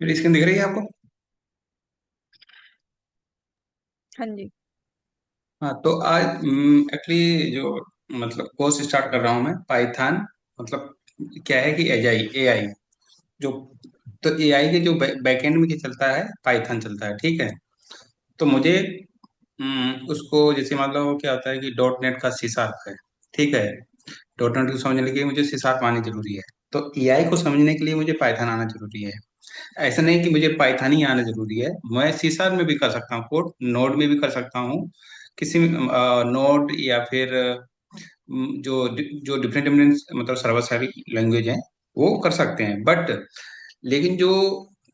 मेरी स्क्रीन दिख रही है आपको? हाँ जी। हाँ, तो आज एक्चुअली जो मतलब कोर्स स्टार्ट कर रहा हूँ मैं पाइथन। मतलब क्या है कि एआई एआई जो, तो एआई के जो बैकएंड में क्या चलता है, पाइथन चलता है, ठीक है। तो मुझे उसको जैसे मान लो क्या होता है कि डॉट नेट का सी शार्प है, ठीक है। डॉट नेट को समझने के लिए मुझे सी शार्प आनी जरूरी है। तो एआई को समझने के लिए मुझे पाइथन आना जरूरी है। ऐसा नहीं कि मुझे पाइथन ही आना जरूरी है, मैं सी शार्प में भी कर सकता हूँ कोड, नोड में भी कर सकता हूँ। किसी नोड या फिर जो जो डिफरेंट डिफरेंट मतलब सर्वर साइड लैंग्वेज हैं वो कर सकते हैं। बट लेकिन जो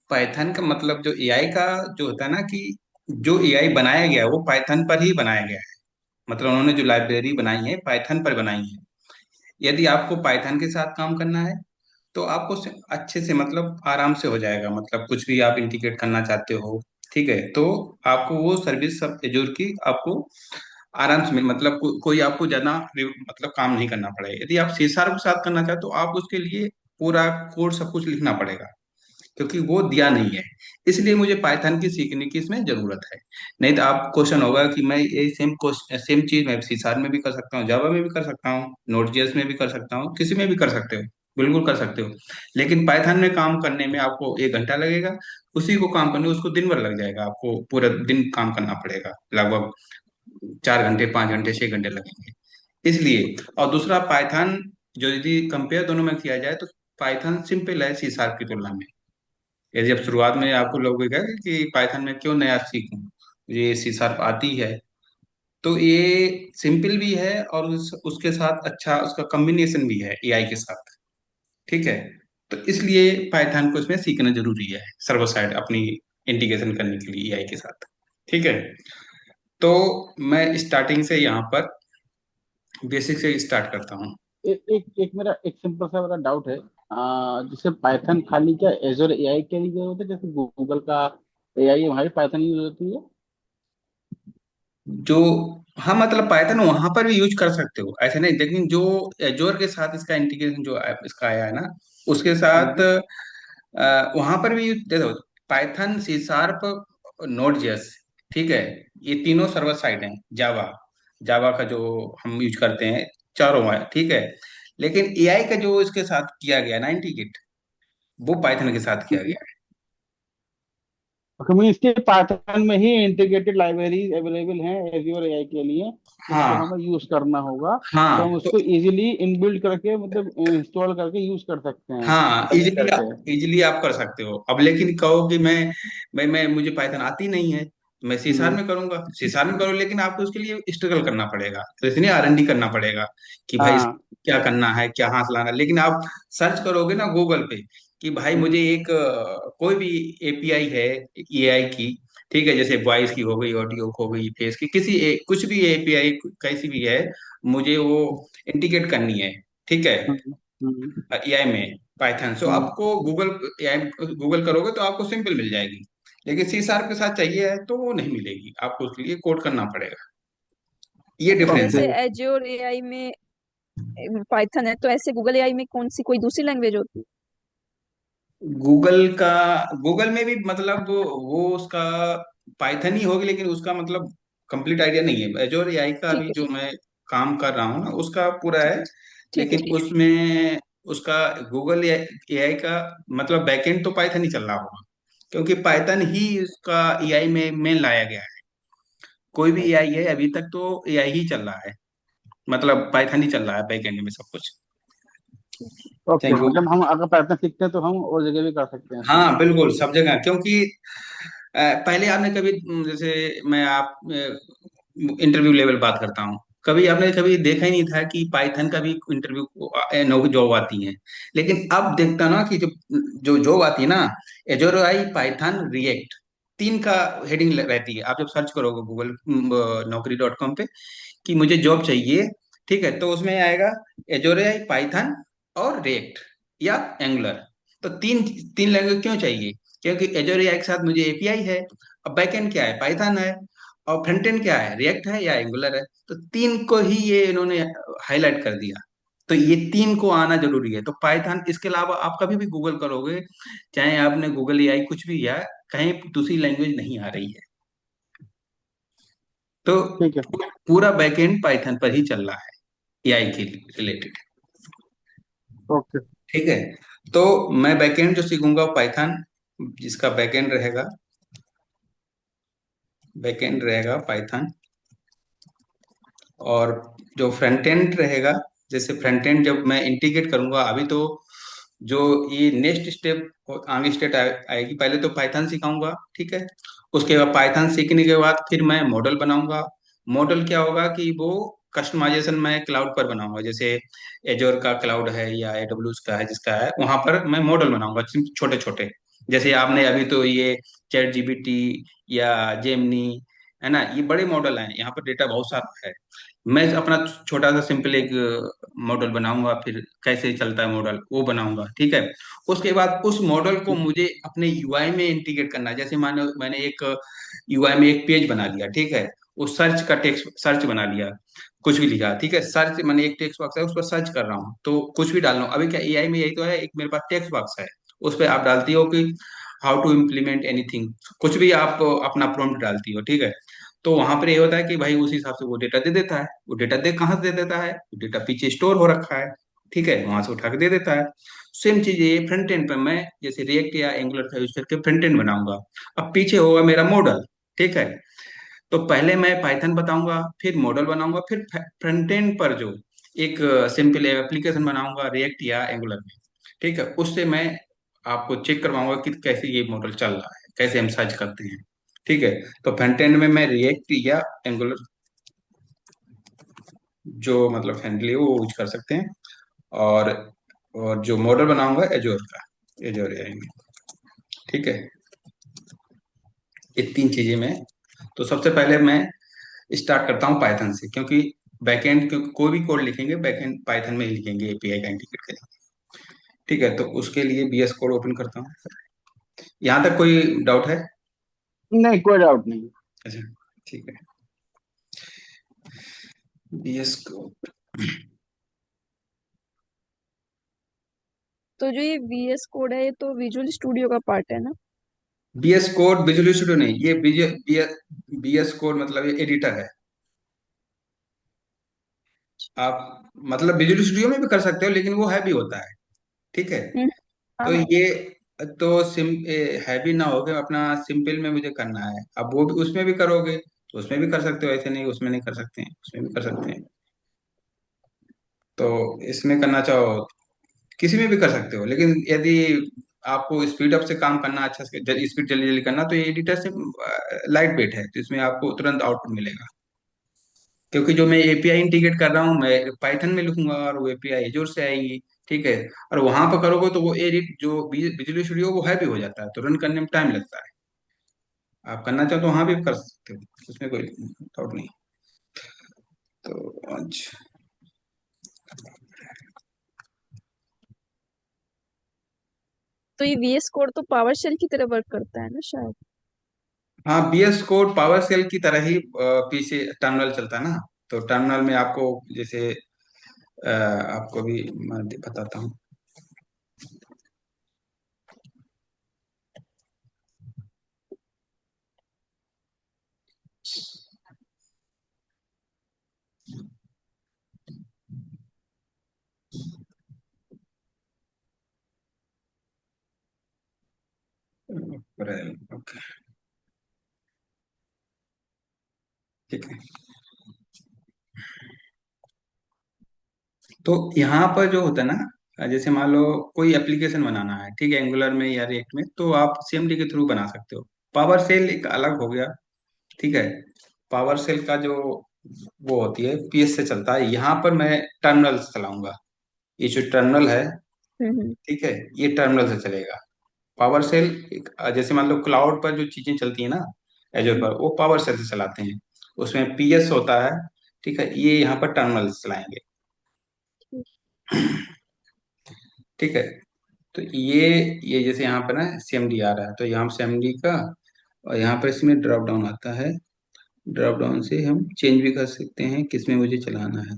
पाइथन का मतलब जो एआई का जो होता है ना कि जो एआई बनाया गया है वो पाइथन पर ही बनाया गया है। मतलब उन्होंने जो लाइब्रेरी बनाई है पाइथन पर बनाई है। यदि आपको पाइथन के साथ काम करना है तो आपको अच्छे से मतलब आराम से हो जाएगा। मतलब कुछ भी आप इंटीग्रेट करना चाहते हो, ठीक है, तो आपको वो सर्विस सब एजूर की आपको आराम से मतलब कोई आपको ज्यादा मतलब काम नहीं करना पड़ेगा। यदि आप सी शार्प के साथ करना चाहते हो तो आप उसके लिए पूरा कोड सब कुछ लिखना पड़ेगा, क्योंकि वो दिया नहीं है। इसलिए मुझे पाइथन की सीखने की इसमें जरूरत है। नहीं तो आप क्वेश्चन होगा कि मैं ये सेम चीज मैं सी शार्प में भी कर सकता हूँ, जावा में भी कर सकता हूँ, नोड जेएस में भी कर सकता हूँ, किसी में भी कर सकते हो, बिल्कुल कर सकते हो। लेकिन पाइथन में काम करने में आपको 1 घंटा लगेगा, उसी को काम करने में उसको दिन भर लग जाएगा, आपको पूरा दिन काम करना पड़ेगा, लगभग 4 घंटे 5 घंटे 6 घंटे लगेंगे। इसलिए, और दूसरा पाइथन, जो यदि कंपेयर दोनों में किया जाए तो पाइथन सिंपल है सी शार्प की तुलना में। यदि अब शुरुआत में आपको लगेगा कि पाइथन में क्यों नया सीखूं, ये सी शार्प आती है, तो ये सिंपल भी है और उसके साथ अच्छा उसका कॉम्बिनेशन भी है एआई के साथ, ठीक है। तो इसलिए पाइथन को इसमें सीखना जरूरी है, सर्वर साइड अपनी इंटीग्रेशन करने के लिए एआई के साथ, ठीक है। तो मैं स्टार्टिंग से यहाँ पर बेसिक से स्टार्ट करता हूँ। एक मेरा एक सिंपल सा मेरा डाउट है। जैसे पाइथन खाली क्या एजोर एआई के लिए होता है, जैसे गूगल का एआई है वहाँ भी पाइथन यूज होती है? जो, हाँ मतलब पाइथन वहां पर भी यूज कर सकते हो, ऐसे नहीं, लेकिन जो एजोर के साथ इसका इंटीग्रेशन जो इसका आया है ना, उसके साथ हम्म। वहां पर भी देखो, Python C sharp Node JS, ठीक है, ये तीनों सर्वर साइड हैं। जावा, जावा का जो हम यूज करते हैं, चारों है, ठीक है। लेकिन एआई का जो इसके साथ किया गया ना इंटीग्रेट, वो पाइथन के साथ किया गया है। ओके, मुझे इसके पाइथन में ही इंटीग्रेटेड लाइब्रेरीज अवेलेबल हैं एजोर एआई के लिए, जिसको हाँ हमें यूज करना होगा। तो हाँ, हम तो उसको इजीली इनबिल्ड करके मतलब इंस्टॉल करके यूज कर सकते हैं, हाँ, कनेक्ट करके। इजीली आप कर सकते हो। अब लेकिन कहो कि मैं मुझे पाइथन आती नहीं है, तो मैं सी शार्प हम्म। में करूंगा, सी शार्प में करो, लेकिन आपको उसके लिए स्ट्रगल करना पड़ेगा, तो इसलिए आरएनडी करना पड़ेगा कि भाई हाँ। क्या करना है, क्या हाथ लाना है। लेकिन आप सर्च करोगे ना गूगल पे कि भाई मुझे एक कोई भी एपीआई है एआई की, ठीक है, जैसे वॉइस की हो गई, ऑडियो हो गई, फेस की, कुछ भी एपीआई कैसी भी है, मुझे वो इंटीग्रेट करनी है, ठीक है, हम्म। हम्म। एआई में पाइथन। सो हम्म। आपको गूगल एआई गूगल करोगे तो आपको सिंपल मिल जाएगी। लेकिन सी शार्प के साथ चाहिए है तो वो नहीं मिलेगी, आपको उसके लिए कोड करना पड़ेगा। ये तो डिफरेंस है। जैसे ओके। एज्योर एआई में पाइथन है, तो ऐसे गूगल एआई में कौन सी कोई दूसरी लैंग्वेज होती है? गूगल का, गूगल में भी मतलब वो उसका पाइथन ही होगी, लेकिन उसका मतलब कंप्लीट आइडिया नहीं है। एजोर एआई का ठीक अभी है, जो ठीक मैं काम कर रहा हूँ ना उसका पूरा ठीक है। ठीक है, लेकिन ठीक है। उसमें उसका गूगल एआई का मतलब बैकएंड तो पाइथन ही चल रहा होगा, क्योंकि पाइथन ही उसका एआई में लाया गया है। कोई भी एआई है अभी तक तो एआई ही चल रहा है, मतलब पाइथन ही चल रहा है बैकएंड में सब कुछ। Okay, thank you. मतलब हम अगर पाइथन सीखते हैं तो हम और जगह भी कर सकते हैं इसको। हाँ बिल्कुल, सब जगह, क्योंकि पहले आपने कभी जैसे मैं आप इंटरव्यू लेवल बात करता हूँ, कभी आपने कभी देखा ही नहीं था कि पाइथन का भी इंटरव्यू जॉब आती है। लेकिन अब देखता ना कि जो जो जॉब आती है ना, एजोर आई, पाइथन, रिएक्ट, तीन का हेडिंग रहती है। आप जब सर्च करोगे गूगल नौकरी.com पे कि मुझे जॉब चाहिए, ठीक है, तो उसमें आएगा एजोर आई, पाइथन और रिएक्ट या एंगुलर। तो तीन तीन लैंग्वेज क्यों चाहिए? क्योंकि एजोर एआई के साथ मुझे एपीआई है, अब बैकएंड क्या है, पाइथन है, और फ्रंट एंड क्या है, रिएक्ट है या एंगुलर है। तो तीन को ही ये इन्होंने हाईलाइट कर दिया। तो ये तीन को आना जरूरी है। तो पाइथन, इसके अलावा आप कभी भी गूगल करोगे, चाहे आपने गूगल एआई कुछ भी किया, कहीं दूसरी लैंग्वेज नहीं आ रही है। तो ठीक है। पूरा बैकएंड पाइथन पर ही चल रहा है, एआई के रिलेटेड। ओके। ठीक है। तो मैं बैकएंड जो सीखूंगा पाइथन, जिसका बैकएंड रहेगा पाइथन। और जो फ्रंट एंड रहेगा, जैसे फ्रंट एंड जब मैं इंटीग्रेट करूंगा, अभी तो जो ये नेक्स्ट स्टेप आगे स्टेप आएगी, पहले तो पाइथन सिखाऊंगा, ठीक है। उसके बाद पाइथन सीखने के बाद फिर मैं मॉडल बनाऊंगा। मॉडल क्या होगा कि वो कस्टमाइजेशन मैं क्लाउड पर बनाऊंगा, जैसे एजोर का क्लाउड है या एडब्ल्यूज का है, जिसका है वहां पर मैं मॉडल बनाऊंगा छोटे छोटे। जैसे आपने अभी तो ये चैट जीपीटी या जेमिनी, है ना, ये बड़े मॉडल हैं, यहाँ पर डेटा बहुत सारा है। मैं अपना छोटा सा सिंपल एक मॉडल बनाऊंगा, फिर कैसे चलता है मॉडल वो बनाऊंगा, ठीक है। उसके बाद उस मॉडल को मुझे अपने यूआई में इंटीग्रेट करना है। जैसे मानो मैंने एक यूआई में एक पेज बना लिया, ठीक है। वो सर्च का टेक्स्ट सर्च बना लिया, कुछ भी लिखा, ठीक है। सर्च मैंने एक टेक्स्ट बॉक्स है, उस पर सर्च कर रहा हूँ, तो कुछ भी डाल रहा हूँ। अभी क्या एआई में यही तो है, एक मेरे पास टेक्स्ट बॉक्स है, उस पर आप डालती हो कि हाउ टू इम्प्लीमेंट एनीथिंग, कुछ भी आप अपना प्रॉम्प्ट डालती हो, ठीक है। तो वहां पर ये होता है कि भाई उस हिसाब से वो डेटा दे देता है। वो डेटा दे कहाँ से दे देता है, वो डेटा पीछे स्टोर हो रखा है, ठीक है, वहां से उठा के दे देता है। सेम चीज ये फ्रंट एंड पे मैं जैसे रिएक्ट या एंगुलर का यूज करके फ्रंट एंड बनाऊंगा। अब पीछे होगा मेरा मॉडल, ठीक है। तो पहले मैं पाइथन बताऊंगा, फिर मॉडल बनाऊंगा, फिर फ्रंट एंड पर जो एक सिंपल एप्लीकेशन बनाऊंगा रिएक्ट या एंगुलर में, ठीक है। उससे मैं आपको चेक करवाऊंगा कि कैसे ये मॉडल चल रहा है, कैसे हम सर्च करते हैं, ठीक है। तो फ्रंट एंड में मैं रिएक्ट या एंगुलर, जो मतलब फ्रेंडली है वो यूज कर सकते हैं। और और जो मॉडल बनाऊंगा एजोर का, एजोर एआई में, ठीक है। ये तीन चीजें मैं, तो सबसे पहले मैं स्टार्ट करता हूँ पाइथन से, क्योंकि बैकएंड कोई भी कोड लिखेंगे बैकएंड पाइथन में ही लिखेंगे, एपीआई का इंटीग्रेट करेंगे, ठीक है। तो उसके लिए बीएस कोड ओपन करता हूँ। यहाँ तक कोई डाउट है? नहीं, कोई डाउट नहीं। अच्छा, ठीक है। बीएस कोड, तो जो ये VS कोड है, ये तो विजुअल स्टूडियो का पार्ट है ना? बीएस कोड विजुअल स्टूडियो नहीं, ये बीएस कोड मतलब ये एडिटर है। आप मतलब विजुअल स्टूडियो में भी कर सकते हो, लेकिन वो हैवी होता है, ठीक है। हम्म। हाँ तो हाँ। ये तो हैवी ना होके अपना सिंपल में मुझे करना है। अब वो भी उसमें भी करोगे तो उसमें भी कर सकते हो, ऐसे नहीं उसमें नहीं कर सकते हैं, उसमें भी कर सकते हैं। तो इसमें करना चाहो किसी में भी कर सकते हो, लेकिन यदि आपको स्पीड अप से काम करना, अच्छा से स्पीड जल्दी जल्दी करना, तो ये एडिटर से लाइट वेट है, तो इसमें आपको तुरंत आउटपुट मिलेगा। क्योंकि जो मैं एपीआई इंटीग्रेट कर रहा हूँ, मैं पाइथन में लिखूंगा और वो एपीआई एजोर से आएगी, ठीक है। और वहां पर करोगे तो वो एडिट जो विजुअल स्टूडियो वो हैवी हो जाता है, तो रन करने में टाइम लगता है। आप करना चाहो तो वहां भी कर सकते हो, उसमें कोई डाउट नहीं। तो अच्छा, तो ये VS कोड तो पावर शेल की तरह वर्क करता है ना शायद? हाँ, बीएस कोड पावर सेल की तरह ही पीछे टर्मिनल चलता है ना। तो टर्मिनल में आपको जैसे आपको भी मैं बताता हूँ। ओके, ठीक है। तो यहाँ पर जो होता है ना, जैसे मान लो कोई एप्लीकेशन बनाना है, ठीक है, एंगुलर में या रिएक्ट में, तो आप सीएमडी के थ्रू बना सकते हो। पावर सेल एक अलग हो गया, ठीक है। पावर सेल का जो वो होती है पीएस से चलता है, यहाँ पर मैं टर्मिनल से चलाऊंगा। ये जो टर्मिनल है, हम्म। ठीक है, ये टर्मिनल से चलेगा। पावर सेल जैसे मान लो क्लाउड पर जो चीजें चलती है ना, एजर पर, वो पावर सेल से चलाते हैं, उसमें पीएस होता है, ठीक है। ये यहाँ पर टर्मिनल से चलाएंगे, ठीक है। तो ये जैसे यहाँ पर ना सीएमडी आ रहा है, तो यहाँ सीएमडी का, और यहाँ पर इसमें ड्रॉप डाउन आता है। ड्रॉप डाउन से हम चेंज भी कर सकते हैं किस में मुझे चलाना है।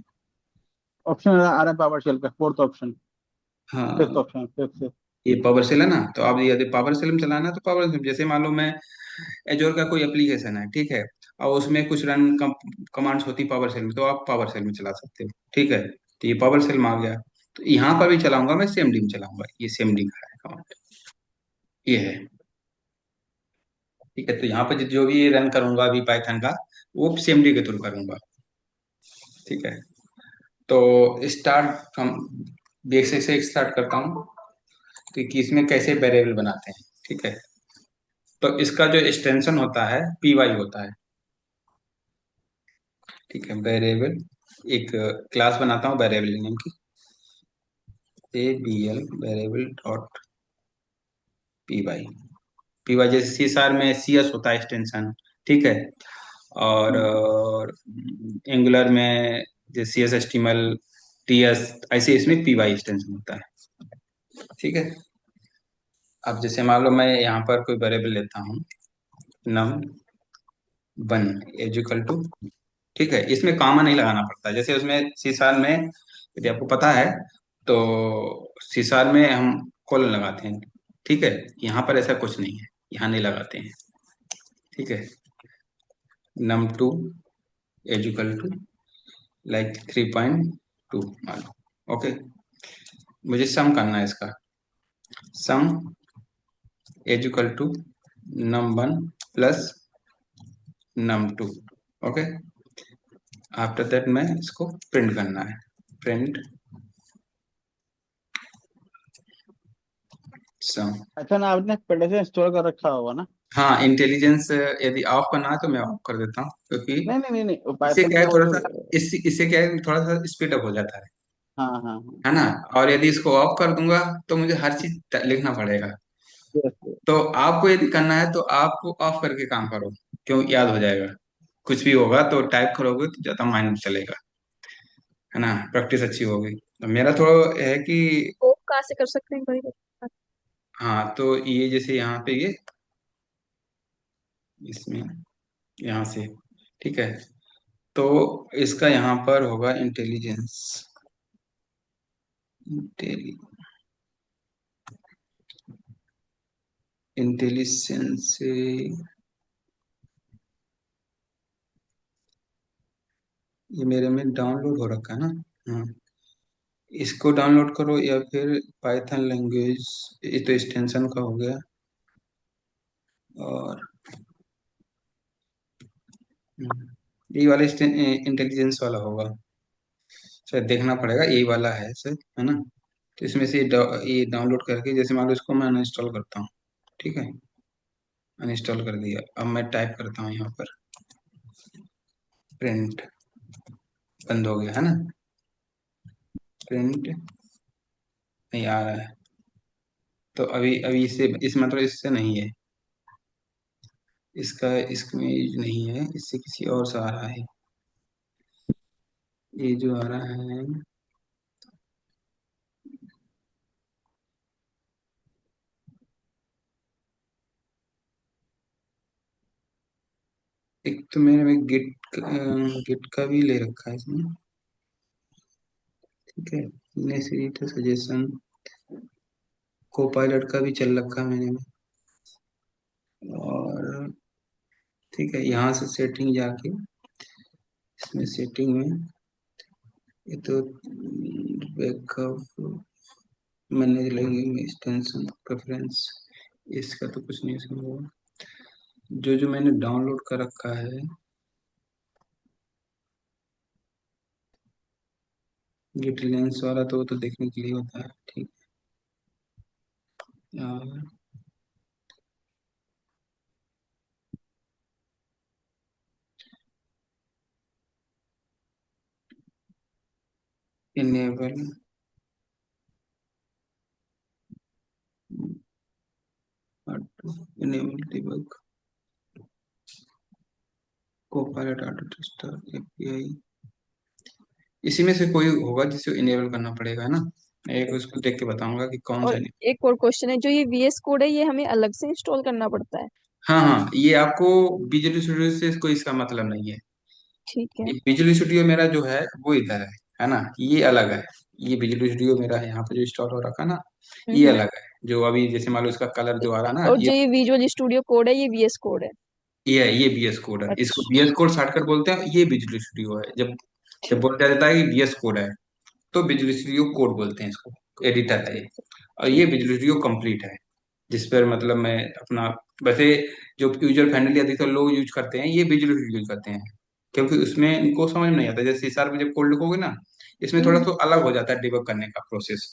ऑप्शन आ रहा है पावर शेल का, फोर्थ ऑप्शन, फिफ्थ हाँ, ऑप्शन, फिफ्थ। ये पावर सेल है ना, तो आप यदि पावर सेल में चलाना है तो पावर सेल, जैसे मान लो मैं एजोर का कोई एप्लीकेशन है, ठीक है, और उसमें कुछ रन कमांड्स होती पावर सेल में, तो आप पावर सेल में चला सकते हो, ठीक है, तो ये पावर सेल में आ गया। तो यहाँ पर भी चलाऊंगा मैं, सेम डी में चलाऊंगा, ये सेम डी का है कमांड, ये है, ठीक है। तो यहाँ पर जो भी रन करूंगा अभी पाइथन का, वो सेम डी के थ्रू करूंगा, ठीक है। तो स्टार्ट हम बेसिक से स्टार्ट करता हूँ, कि इसमें कैसे वेरिएबल बनाते हैं, ठीक है। तो इसका जो एक्सटेंशन होता है पी वाई होता है, ठीक है। वेरिएबल, एक क्लास बनाता हूँ वेरिएबल नेम की, A B L variable dot P Y. P Y जैसे सी एस आर में सी एस होता है एक्सटेंशन, ठीक है। और हम्म। एंगुलर में जैसे C S H T M L T S, ऐसे इसमें पी वाई एक्सटेंशन होता है, ठीक है। अब जैसे मान लो मैं यहाँ पर कोई वेरिएबल लेता हूँ, नम वन इक्वल टू, ठीक है, इसमें कामा नहीं लगाना पड़ता, जैसे उसमें सीसार में यदि आपको पता है, तो सीसार में हम कोलन लगाते हैं, ठीक है। यहाँ पर ऐसा कुछ नहीं है, यहाँ नहीं लगाते हैं, ठीक है। Num two equal to like 3.2 मान लो, ओके। मुझे सम करना है इसका, sum equal to num one plus num two, okay. After that मैं इसको प्रिंट करना है, प्रिंट सम। अच्छा ना, आपने पहले से इंस्टॉल कर रखा होगा ना? हाँ, इंटेलिजेंस यदि ऑफ करना है तो मैं ऑफ कर देता हूँ, क्योंकि नहीं नहीं नहीं नहीं, वो इससे पाइथन क्या है, का वो थोड़ा जो। सा इससे क्या है, थोड़ा सा स्पीड अप हो जाता हाँ हाँ हाँ। है ना। और यदि इसको ऑफ कर दूंगा तो मुझे हर चीज लिखना पड़ेगा। Yes yes. तो आपको यदि करना है तो आप ऑफ करके काम करो, क्यों, याद हो जाएगा। कुछ भी होगा तो टाइप करोगे तो ज्यादा माइंड चलेगा, है ना, प्रैक्टिस अच्छी होगी। तो मेरा थोड़ा है कि, वो कहाँ से कर सकते हैं भाई? हाँ, तो ये जैसे यहाँ पे ये इसमें यहाँ से, ठीक है। तो इसका यहाँ पर होगा इंटेलिजेंस, इंटेली इंटेलिजेंस से, ये मेरे में डाउनलोड हो रखा है ना। हाँ, इसको डाउनलोड करो, या फिर पाइथन लैंग्वेज, ये तो एक्सटेंशन का हो गया। और ये वाला इंटेलिजेंस वाला होगा, शायद देखना पड़ेगा, यही वाला है शायद, है ना। तो इसमें से ये डाउनलोड करके, जैसे मान लो इसको मैं अनइंस्टॉल करता हूँ, ठीक है, अनइंस्टॉल कर दिया। अब मैं टाइप करता हूँ यहाँ पर, प्रिंट, बंद हो गया है ना, प्रिंट नहीं आ रहा है। तो अभी अभी इससे इस मतलब इससे नहीं है, इसका इसमें यूज नहीं है, इससे किसी और से आ रहा है, ये जो आ रहा है। एक तो मैंने में गिट का भी ले रखा है इसमें, ठीक है। नेसेसिटी सजेशन, को पायलट का भी चल रखा है मैंने में। और ठीक है, यहाँ से सेटिंग जाके, इसमें सेटिंग में, ये तो बैकअप मैनेज लगेंगे, एक्सटेंशन प्रेफरेंस, इसका तो कुछ नहीं समझा। जो जो मैंने डाउनलोड कर रखा है, गिट लेंस वाला, तो वो तो देखने के लिए होता है, ठीक है। Enable, enable debug, Copilot auto tester API, इसी में से कोई होगा जिसे इनेबल करना पड़ेगा, है ना। मैं एक उसको देख के बताऊंगा कि कौन सा और एक और क्वेश्चन है, जो ये वीएस कोड है ये हमें अलग से इंस्टॉल करना पड़ता है? हाँ हाँ, ये आपको विजुअल स्टूडियो से कोई इसका मतलब नहीं है। ठीक है। विजुअल स्टूडियो मेरा जो है वो इधर है, है ना, ये अलग है। ये विजुअल स्टूडियो मेरा यहाँ पे जो इंस्टॉल हो रखा है ना, ये हम्म। अलग है। जो अभी जैसे मान लो इसका कलर जो आ रहा है ना, और जो ये विजुअल स्टूडियो कोड है ये VS कोड है। ये बीएस कोड है। इसको अच्छा। बीएस कोड शॉर्टकट बोलते हैं। ये विजुअल स्टूडियो है। जब जब ठीक। बोला जाता है कि बीएस कोड है, तो विजुअल स्टूडियो कोड बोलते हैं इसको। एडिटर है ये। और ये ठीक। विजुअल स्टूडियो कंप्लीट है, जिस पर मतलब मैं अपना, वैसे जो यूजर फ्रेंडली अधिकतर लोग यूज करते हैं ये विजुअल स्टूडियो यूज करते हैं, क्योंकि उसमें इनको समझ में नहीं आता। जैसे C# में जब कोड लिखोगे ना, इसमें थोड़ा हम्म। सा अलग हो जाता है डिबग करने का प्रोसेस।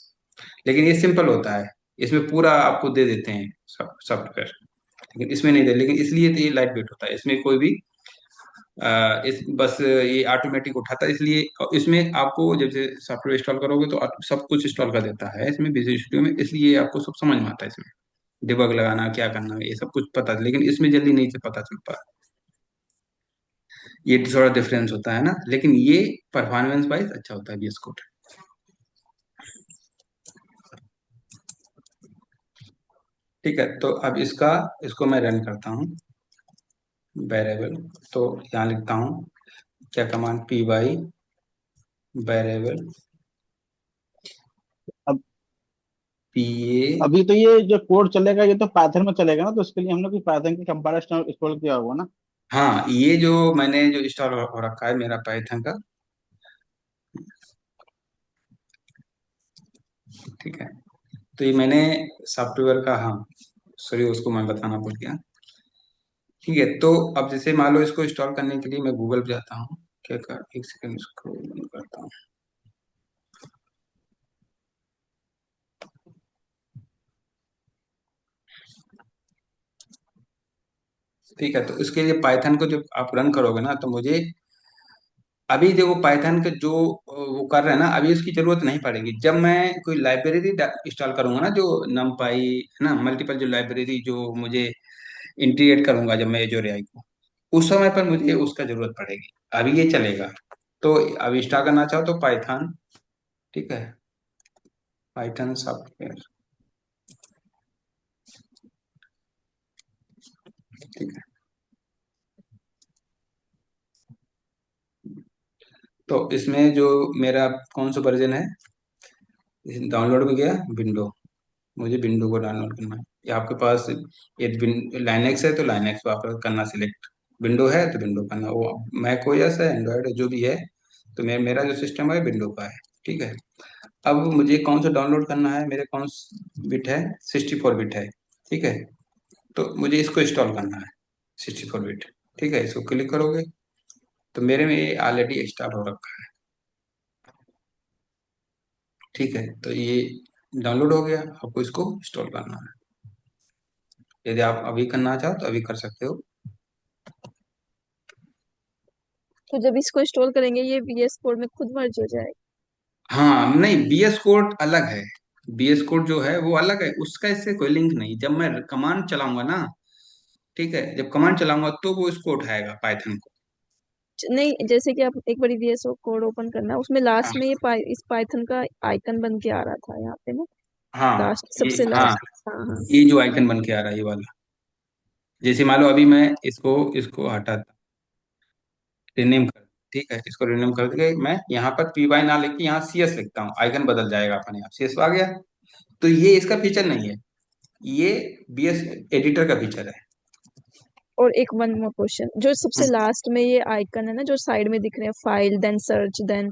लेकिन ये सिंपल होता है। इसमें पूरा आपको दे देते हैं सॉफ्टवेयर। लेकिन इसमें नहीं दे, लेकिन इसलिए तो ये लाइट वेट होता है। इसमें कोई भी इस बस ये ऑटोमेटिक उठाता है, इसलिए इसमें आपको जब से सॉफ्टवेयर इंस्टॉल करोगे तो सब कुछ इंस्टॉल कर देता है इसमें विजुअल स्टूडियो में, इसलिए आपको सब समझ में आता है इसमें। डिबग लगाना क्या करना है, ये सब कुछ पता है, लेकिन इसमें जल्दी नहीं से पता चलता। ये थोड़ा डिफरेंस होता है ना, लेकिन ये परफॉर्मेंस वाइज अच्छा होता है VS कोड। ठीक है, तो अब इसको मैं रन करता हूँ। वेरिएबल, तो यहाँ लिखता हूँ क्या कमांड, वेरिएबल अब PA। अभी तो ये जो कोड चलेगा ये तो पाइथन में चलेगा ना, तो उसके लिए हम लोग पाइथन की कंपाइलर इंस्टॉल किया होगा ना। हाँ, ये जो मैंने जो इंस्टॉल हो रखा है मेरा पाइथन का। ठीक है, तो ये मैंने सॉफ्टवेयर का, हाँ सॉरी उसको मैं बताना भूल गया। ठीक है, तो अब जैसे मान लो इसको इंस्टॉल करने के लिए मैं गूगल पे जाता हूँ। क्या कर, एक सेकंड इसको बंद करता हूँ। ठीक है, तो इसके लिए पाइथन को जब आप रन करोगे ना, तो मुझे अभी देखो पाइथन के जो वो कर रहे हैं ना, अभी उसकी जरूरत नहीं पड़ेगी। जब मैं कोई लाइब्रेरी इंस्टॉल करूंगा ना, जो नमपाई है ना, मल्टीपल जो लाइब्रेरी जो मुझे इंटीग्रेट करूंगा जब मैं एजोर एआई को, उस समय पर मुझे उसका जरूरत पड़ेगी। अभी ये चलेगा। तो अब इंस्टॉल करना चाहो तो पाइथन। ठीक है, पाइथन सॉफ्टवेयर। ठीक है, तो इसमें जो मेरा कौन सा वर्जन है, डाउनलोड में गया विंडो। मुझे विंडो को डाउनलोड करना है। या आपके पास ये लाइनेक्स है तो लाइनेक्स वापस करना सिलेक्ट। विंडो है तो विंडो करना, वो मैक ओएस है, एंड्रॉयड जो भी है। तो मेरा जो सिस्टम है विंडो का है। ठीक है, अब मुझे कौन सा डाउनलोड करना है, मेरे कौन बिट है, 64 बिट है। ठीक है, तो मुझे इसको इंस्टॉल करना है, 64 बिट। ठीक है, इसको क्लिक करोगे तो मेरे में ये ऑलरेडी इंस्टॉल हो रखा है। ठीक है, तो ये डाउनलोड हो गया, आपको इसको इंस्टॉल करना है। यदि आप अभी करना चाहो तो अभी कर सकते हो। तो जब इसको इंस्टॉल करेंगे ये VS कोड में खुद मर्ज हो जाएगा। हाँ नहीं, बीएस कोड अलग है। बीएस कोड जो है वो अलग है, उसका इससे कोई लिंक नहीं। जब मैं कमांड चलाऊंगा ना, ठीक है, जब कमांड चलाऊंगा तो वो इसको उठाएगा पाइथन को। नहीं, जैसे कि आप एक बार VS कोड ओपन करना है उसमें लास्ट हाँ में इस पाइथन का आइकन बन के आ रहा था यहाँ पे ना। हाँ, लास्ट, सबसे हाँ, लास्ट। हाँ हाँ। ये जो आइकन बन के आ रहा है ये वाला, जैसे मान लो अभी मैं इसको इसको हटाता, रिनेम कर, ठीक है, इसको रिनेम करके मैं यहाँ पर PY ना लिख के यहाँ CS लिखता हूँ, आइकन बदल जाएगा अपने आप, CS आ गया। तो ये इसका फीचर नहीं है, ये BS एडिटर का फीचर है। और एक वन मोर क्वेश्चन, जो सबसे लास्ट में ये आइकन है ना, जो साइड में दिख रहे हैं, फाइल देन सर्च देन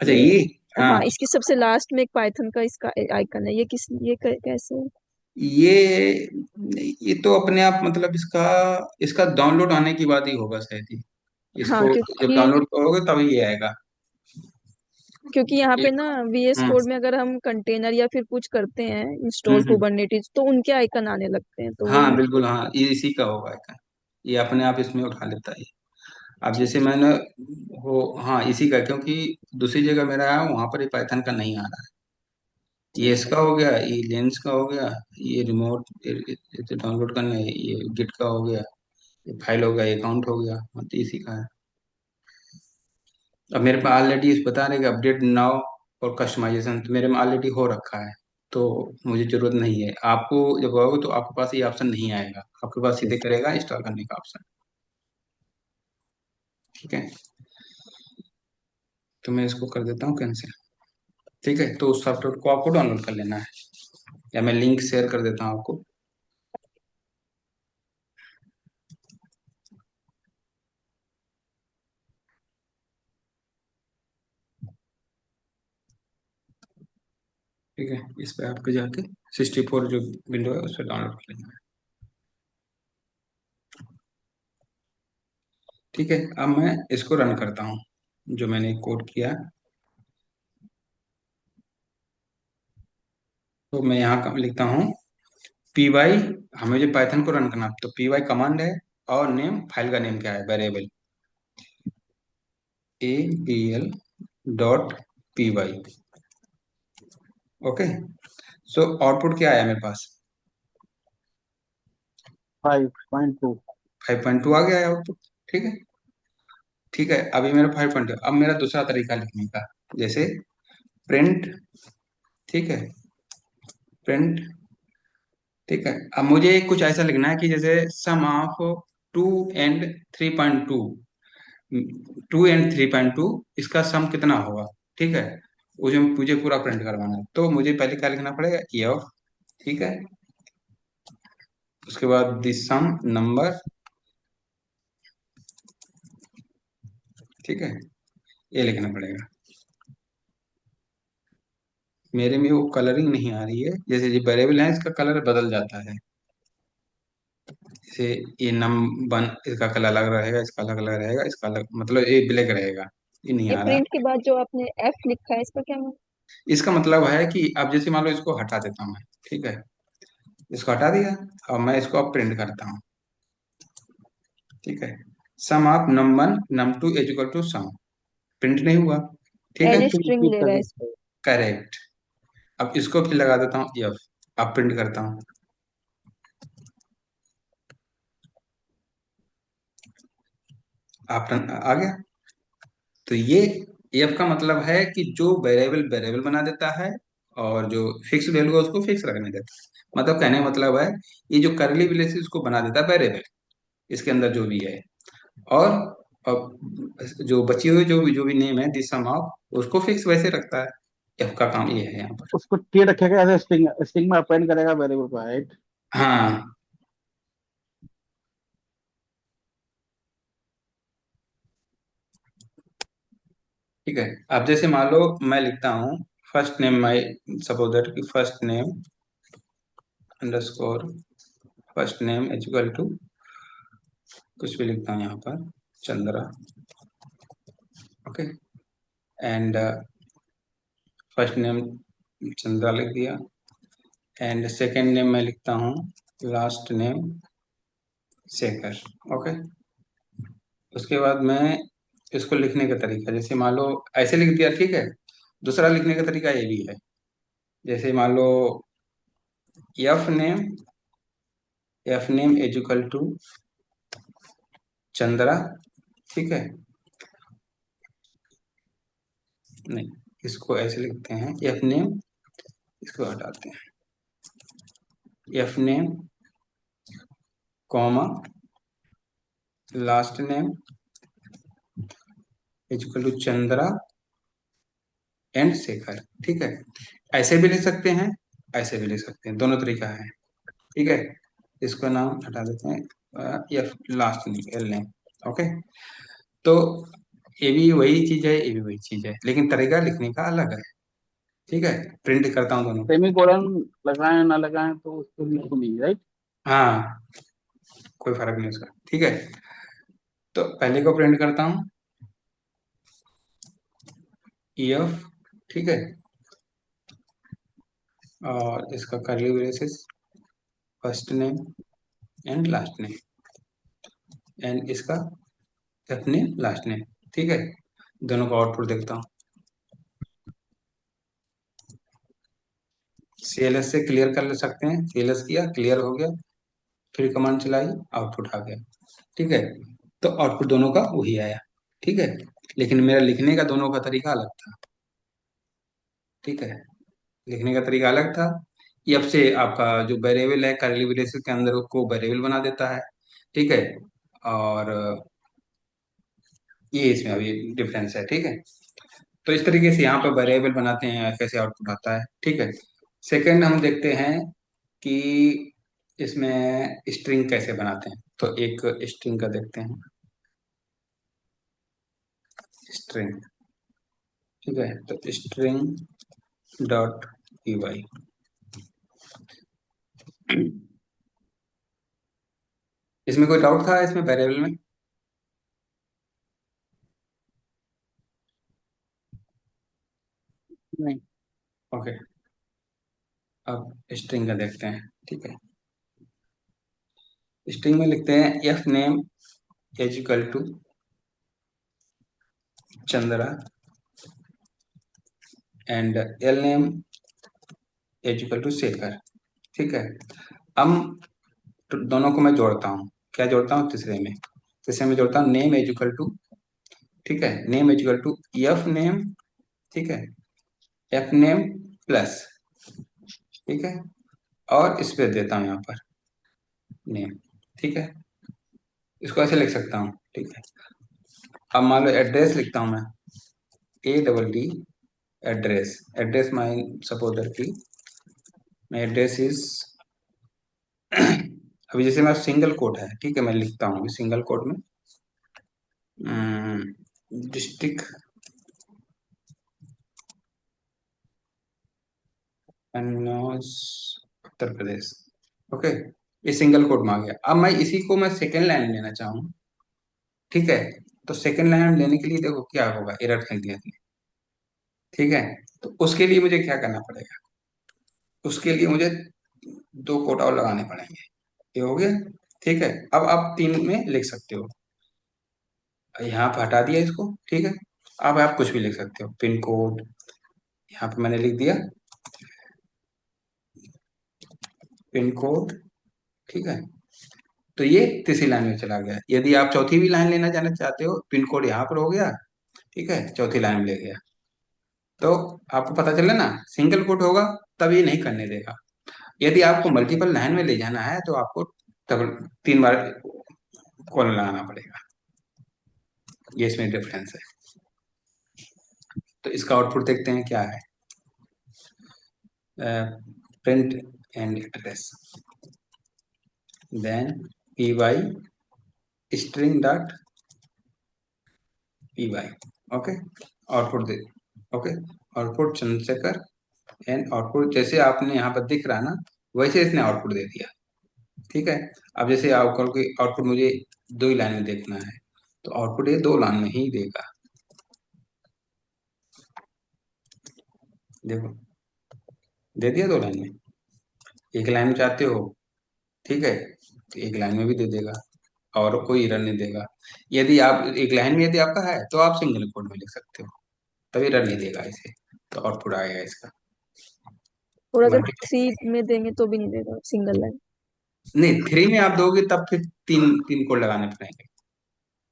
अच्छा ये। ये, हाँ, हाँ, इसकी सबसे लास्ट में एक पाइथन का इसका आइकन है, ये किस, कैसे? ये ये तो अपने आप मतलब इसका इसका डाउनलोड आने की बात ही होगा शायद ही। हाँ, इसको जब क्योंकि डाउनलोड करोगे तभी ये आएगा। यहाँ ये, पे ना VS हम्म, कोड में अगर हम कंटेनर या फिर कुछ करते हैं हम्म, इंस्टॉल कुबरनेटिस, तो उनके आइकन आने लगते हैं, तो हाँ वही। बिल्कुल, हाँ ये इसी का होगा आइकन। ये अपने आप इसमें उठा लेता है। अब ठीक जैसे मैंने वो, हाँ इसी का, क्योंकि दूसरी जगह मेरा है वहां पर ये पाइथन का नहीं आ रहा है। ये ठीक है। इसका हो गया, ये लेंस का हो गया, ये रिमोट डाउनलोड करना है, ये गिट का हो गया, ये फाइल हो गया, ये अकाउंट हो गया, मतलब इसी का है। अब मेरे पास ऑलरेडी इस बता रहे कि अपडेट नाउ और कस्टमाइजेशन, तो मेरे में ऑलरेडी हो रखा है। तो मुझे जरूरत नहीं है। आपको जब होगा तो आपके पास ये ऑप्शन नहीं आएगा, आपके पास सीधे करेगा इंस्टॉल करने का ऑप्शन। ठीक है, तो मैं इसको कर देता हूँ कैंसिल। ठीक है, तो उस सॉफ्टवेयर को आपको डाउनलोड कर लेना है, या मैं लिंक शेयर कर देता हूँ आपको। ठीक है, इस पे आपको जाके 64 जो विंडो है उस पर डाउनलोड कर लेना है। ठीक है, अब मैं इसको रन करता हूँ, जो मैंने कोड किया। तो मैं यहाँ लिखता हूँ पी वाई, हमें जो पाइथन को रन करना है, तो पी वाई कमांड है, और नेम, फाइल का नेम क्या है, variable A B L dot P Y. Okay, so output क्या आया मेरे पास? 5.2। 5.2 आ गया है आउटपुट। ठीक है, ठीक है, अभी मेरा 5.2। अब मेरा दूसरा तरीका लिखने का, जैसे प्रिंट। ठीक है, प्रिंट। ठीक है, अब मुझे कुछ ऐसा लिखना है कि जैसे सम ऑफ 2 एंड 3.2, 2 एंड 3.2, इसका सम कितना होगा। ठीक है, मुझे मुझे पूरा प्रिंट करवाना है, तो मुझे पहले क्या लिखना पड़ेगा, एफ। ठीक है, उसके बाद दिस सम नंबर। ठीक है, ये लिखना पड़ेगा। मेरे में वो कलरिंग नहीं आ रही है, जैसे ये वेरिएबल है इसका कलर बदल जाता है। जैसे ये नम वन, इसका कलर अलग रहेगा, इसका अलग अलग रहेगा, इसका अलग, मतलब ये ब्लैक रहेगा, ये नहीं ये आ रहा। प्रिंट के बाद जो आपने एफ लिखा है इसका क्या मतलब? इसका मतलब है कि अब जैसे मान लो इसको हटा देता हूँ मैं। ठीक है, इसको हटा दिया, अब मैं इसको अब प्रिंट करता हूँ। ठीक है, sum of num one num two is equal to sum, print नहीं हुआ। ठीक है, एज फिर स्ट्रिंग रिपीट ले कर रहा है दो। इसको। करेक्ट। अब इसको फिर लगा देता हूँ एफ, अब प्रिंट करता हूँ। आप आ गया। तो ये एफ का मतलब है कि जो वेरिएबल वेरिएबल बना देता है, और जो फिक्स वैल्यू है उसको फिक्स रखने देता है। मतलब कहने का मतलब है, ये जो करली ब्रेसेस उसको बना देता है वेरिएबल, इसके अंदर जो भी है। और अब जो बची हुई जो भी नेम है दिस सम ऑफ, उसको फिक्स वैसे रखता है। एफ का काम ये है यहाँ पर। उसको टी रखेगा, ऐसे स्ट्रिंग स्ट्रिंग में अपेंड करेगा वेरिएबल को, राइट? हाँ, ठीक है। अब जैसे मान लो मैं लिखता हूँ first name, my suppose that कि first name underscore first name is equal to, कुछ भी लिखता हूँ यहाँ पर, Chandra. Okay, and first name Chandra लिख दिया, एंड सेकेंड नेम मैं लिखता हूँ लास्ट नेम शेखर। ओके, उसके बाद मैं इसको लिखने का तरीका, जैसे मान लो ऐसे लिख दिया। ठीक है, दूसरा लिखने का तरीका ये भी है, जैसे मान लो F name, F name is equal to Chandra. ठीक है, नहीं, इसको ऐसे लिखते हैं एफ नेम, इसको हटाते हैं, F name comma last name is equal to Chandra and Shekhar. ठीक है, ऐसे भी लिख सकते हैं, ऐसे भी लिख सकते हैं, दोनों तरीका है। ठीक है, इसका नाम हटा देते हैं, F last name, L name. Okay, तो ये भी वही चीज है, ये भी वही चीज है, लेकिन तरीका लिखने का अलग है। ठीक है, प्रिंट करता हूँ दोनों। सेमी कोलन लगाएं ना लगाएं तो उसको बिल्कुल नहीं, राइट? हाँ, कोई फर्क नहीं उसका। ठीक है, तो पहले को प्रिंट करता हूँ, एफ। ठीक है, और इसका curly braces, first name and last name, and इसका एफ नेम लास्ट नेम। ठीक है, दोनों का आउटपुट देखता हूँ। सीएलएस से क्लियर कर ले सकते हैं, सीएलएस किया, क्लियर हो गया, फिर कमांड चलाई, आउटपुट आ गया। ठीक है, तो आउटपुट दोनों का वही आया। ठीक है, लेकिन मेरा लिखने का दोनों का तरीका अलग था। ठीक है, लिखने का तरीका अलग था। एफ से आपका जो वेरिएबल है करली ब्रेसेस के अंदर को वेरिएबल बना देता है। ठीक है, और ये इसमें अभी डिफरेंस है। ठीक है, तो इस तरीके से यहाँ पर वेरिएबल बनाते हैं, कैसे आउटपुट आता है। ठीक है। सेकंड हम देखते हैं कि इसमें स्ट्रिंग कैसे बनाते हैं। तो एक स्ट्रिंग का देखते हैं, स्ट्रिंग। ठीक है, तो स्ट्रिंग डॉट पी वाई। इसमें कोई डाउट था इसमें वेरिएबल में? नहीं। ओके, अब स्ट्रिंग का देखते हैं। ठीक है, स्ट्रिंग में लिखते हैं F name is equal to Chandra and L name is equal to Shekhar. ठीक है, हम तो दोनों को मैं जोड़ता हूँ। क्या जोड़ता हूँ? तीसरे में, तीसरे में जोड़ता हूँ नेम इज इक्वल टू, ठीक है, name is equal to F name. ठीक है, एफ नेम प्लस, ठीक है, और स्पेस देता हूँ यहाँ पर नेम। ठीक है, इसको ऐसे लिख सकता हूँ। ठीक है, अब मान लो एड्रेस लिखता हूँ मैं, A double D address. Address my suppose की माई एड्रेस इज अभी जैसे मैं सिंगल कोट है, ठीक है, मैं लिखता हूँ सिंगल कोट में डिस्ट्रिक्ट कन्नौज उत्तर प्रदेश। ओके, ये सिंगल कोट में आ गया। अब मैं इसी को मैं सेकेंड लाइन लेना चाहूँ। ठीक है, तो सेकेंड लाइन लेने के लिए देखो क्या होगा, एरर फेंक दिया इसने। ठीक है, तो उसके लिए मुझे क्या करना पड़ेगा? उसके लिए मुझे दो कोट और लगाने पड़ेंगे। ये हो गया। ठीक है, अब आप तीन में लिख सकते हो। यहाँ पे हटा दिया इसको। ठीक है, अब आप कुछ भी लिख सकते हो, पिन कोड यहाँ पे मैंने लिख दिया, पिन कोड। ठीक है, तो ये तीसरी लाइन में चला गया। यदि आप चौथी भी लाइन लेना जाना चाहते हो, पिन कोड यहाँ पर हो गया, ठीक है, चौथी लाइन में ले गया। तो आपको पता चला ना, सिंगल कोट होगा तब ये नहीं करने देगा। यदि आपको मल्टीपल लाइन में ले जाना है तो आपको डबल, तीन बार कॉलन लगाना पड़ेगा। ये इसमें डिफरेंस है। तो इसका आउटपुट देखते हैं क्या है। Print and address, then P Y string dot P Y. Okay, output दे, okay, output Chandrashekhar and output जैसे आपने यहाँ पर दिख रहा है ना, वैसे इसने आउटपुट दे दिया। ठीक है, अब जैसे आपको आउटपुट मुझे दो ही लाइन में देखना है, तो आउटपुट ये दो लाइन में ही देगा। देखो, दे दिया दो लाइन में। एक लाइन में चाहते हो, ठीक है, तो एक लाइन में भी दे देगा और कोई एरर नहीं देगा। यदि आप एक लाइन में यदि आपका है तो आप सिंगल कोड में लिख सकते हो, तभी एरर नहीं देगा इसे। तो आउटपुट आएगा इसका और अगर मल्टीपल। 3 में देंगे तो भी नहीं देगा सिंगल लाइन? नहीं, थ्री में आप दोगे तब फिर तीन तीन कोड लगाने पड़ेंगे।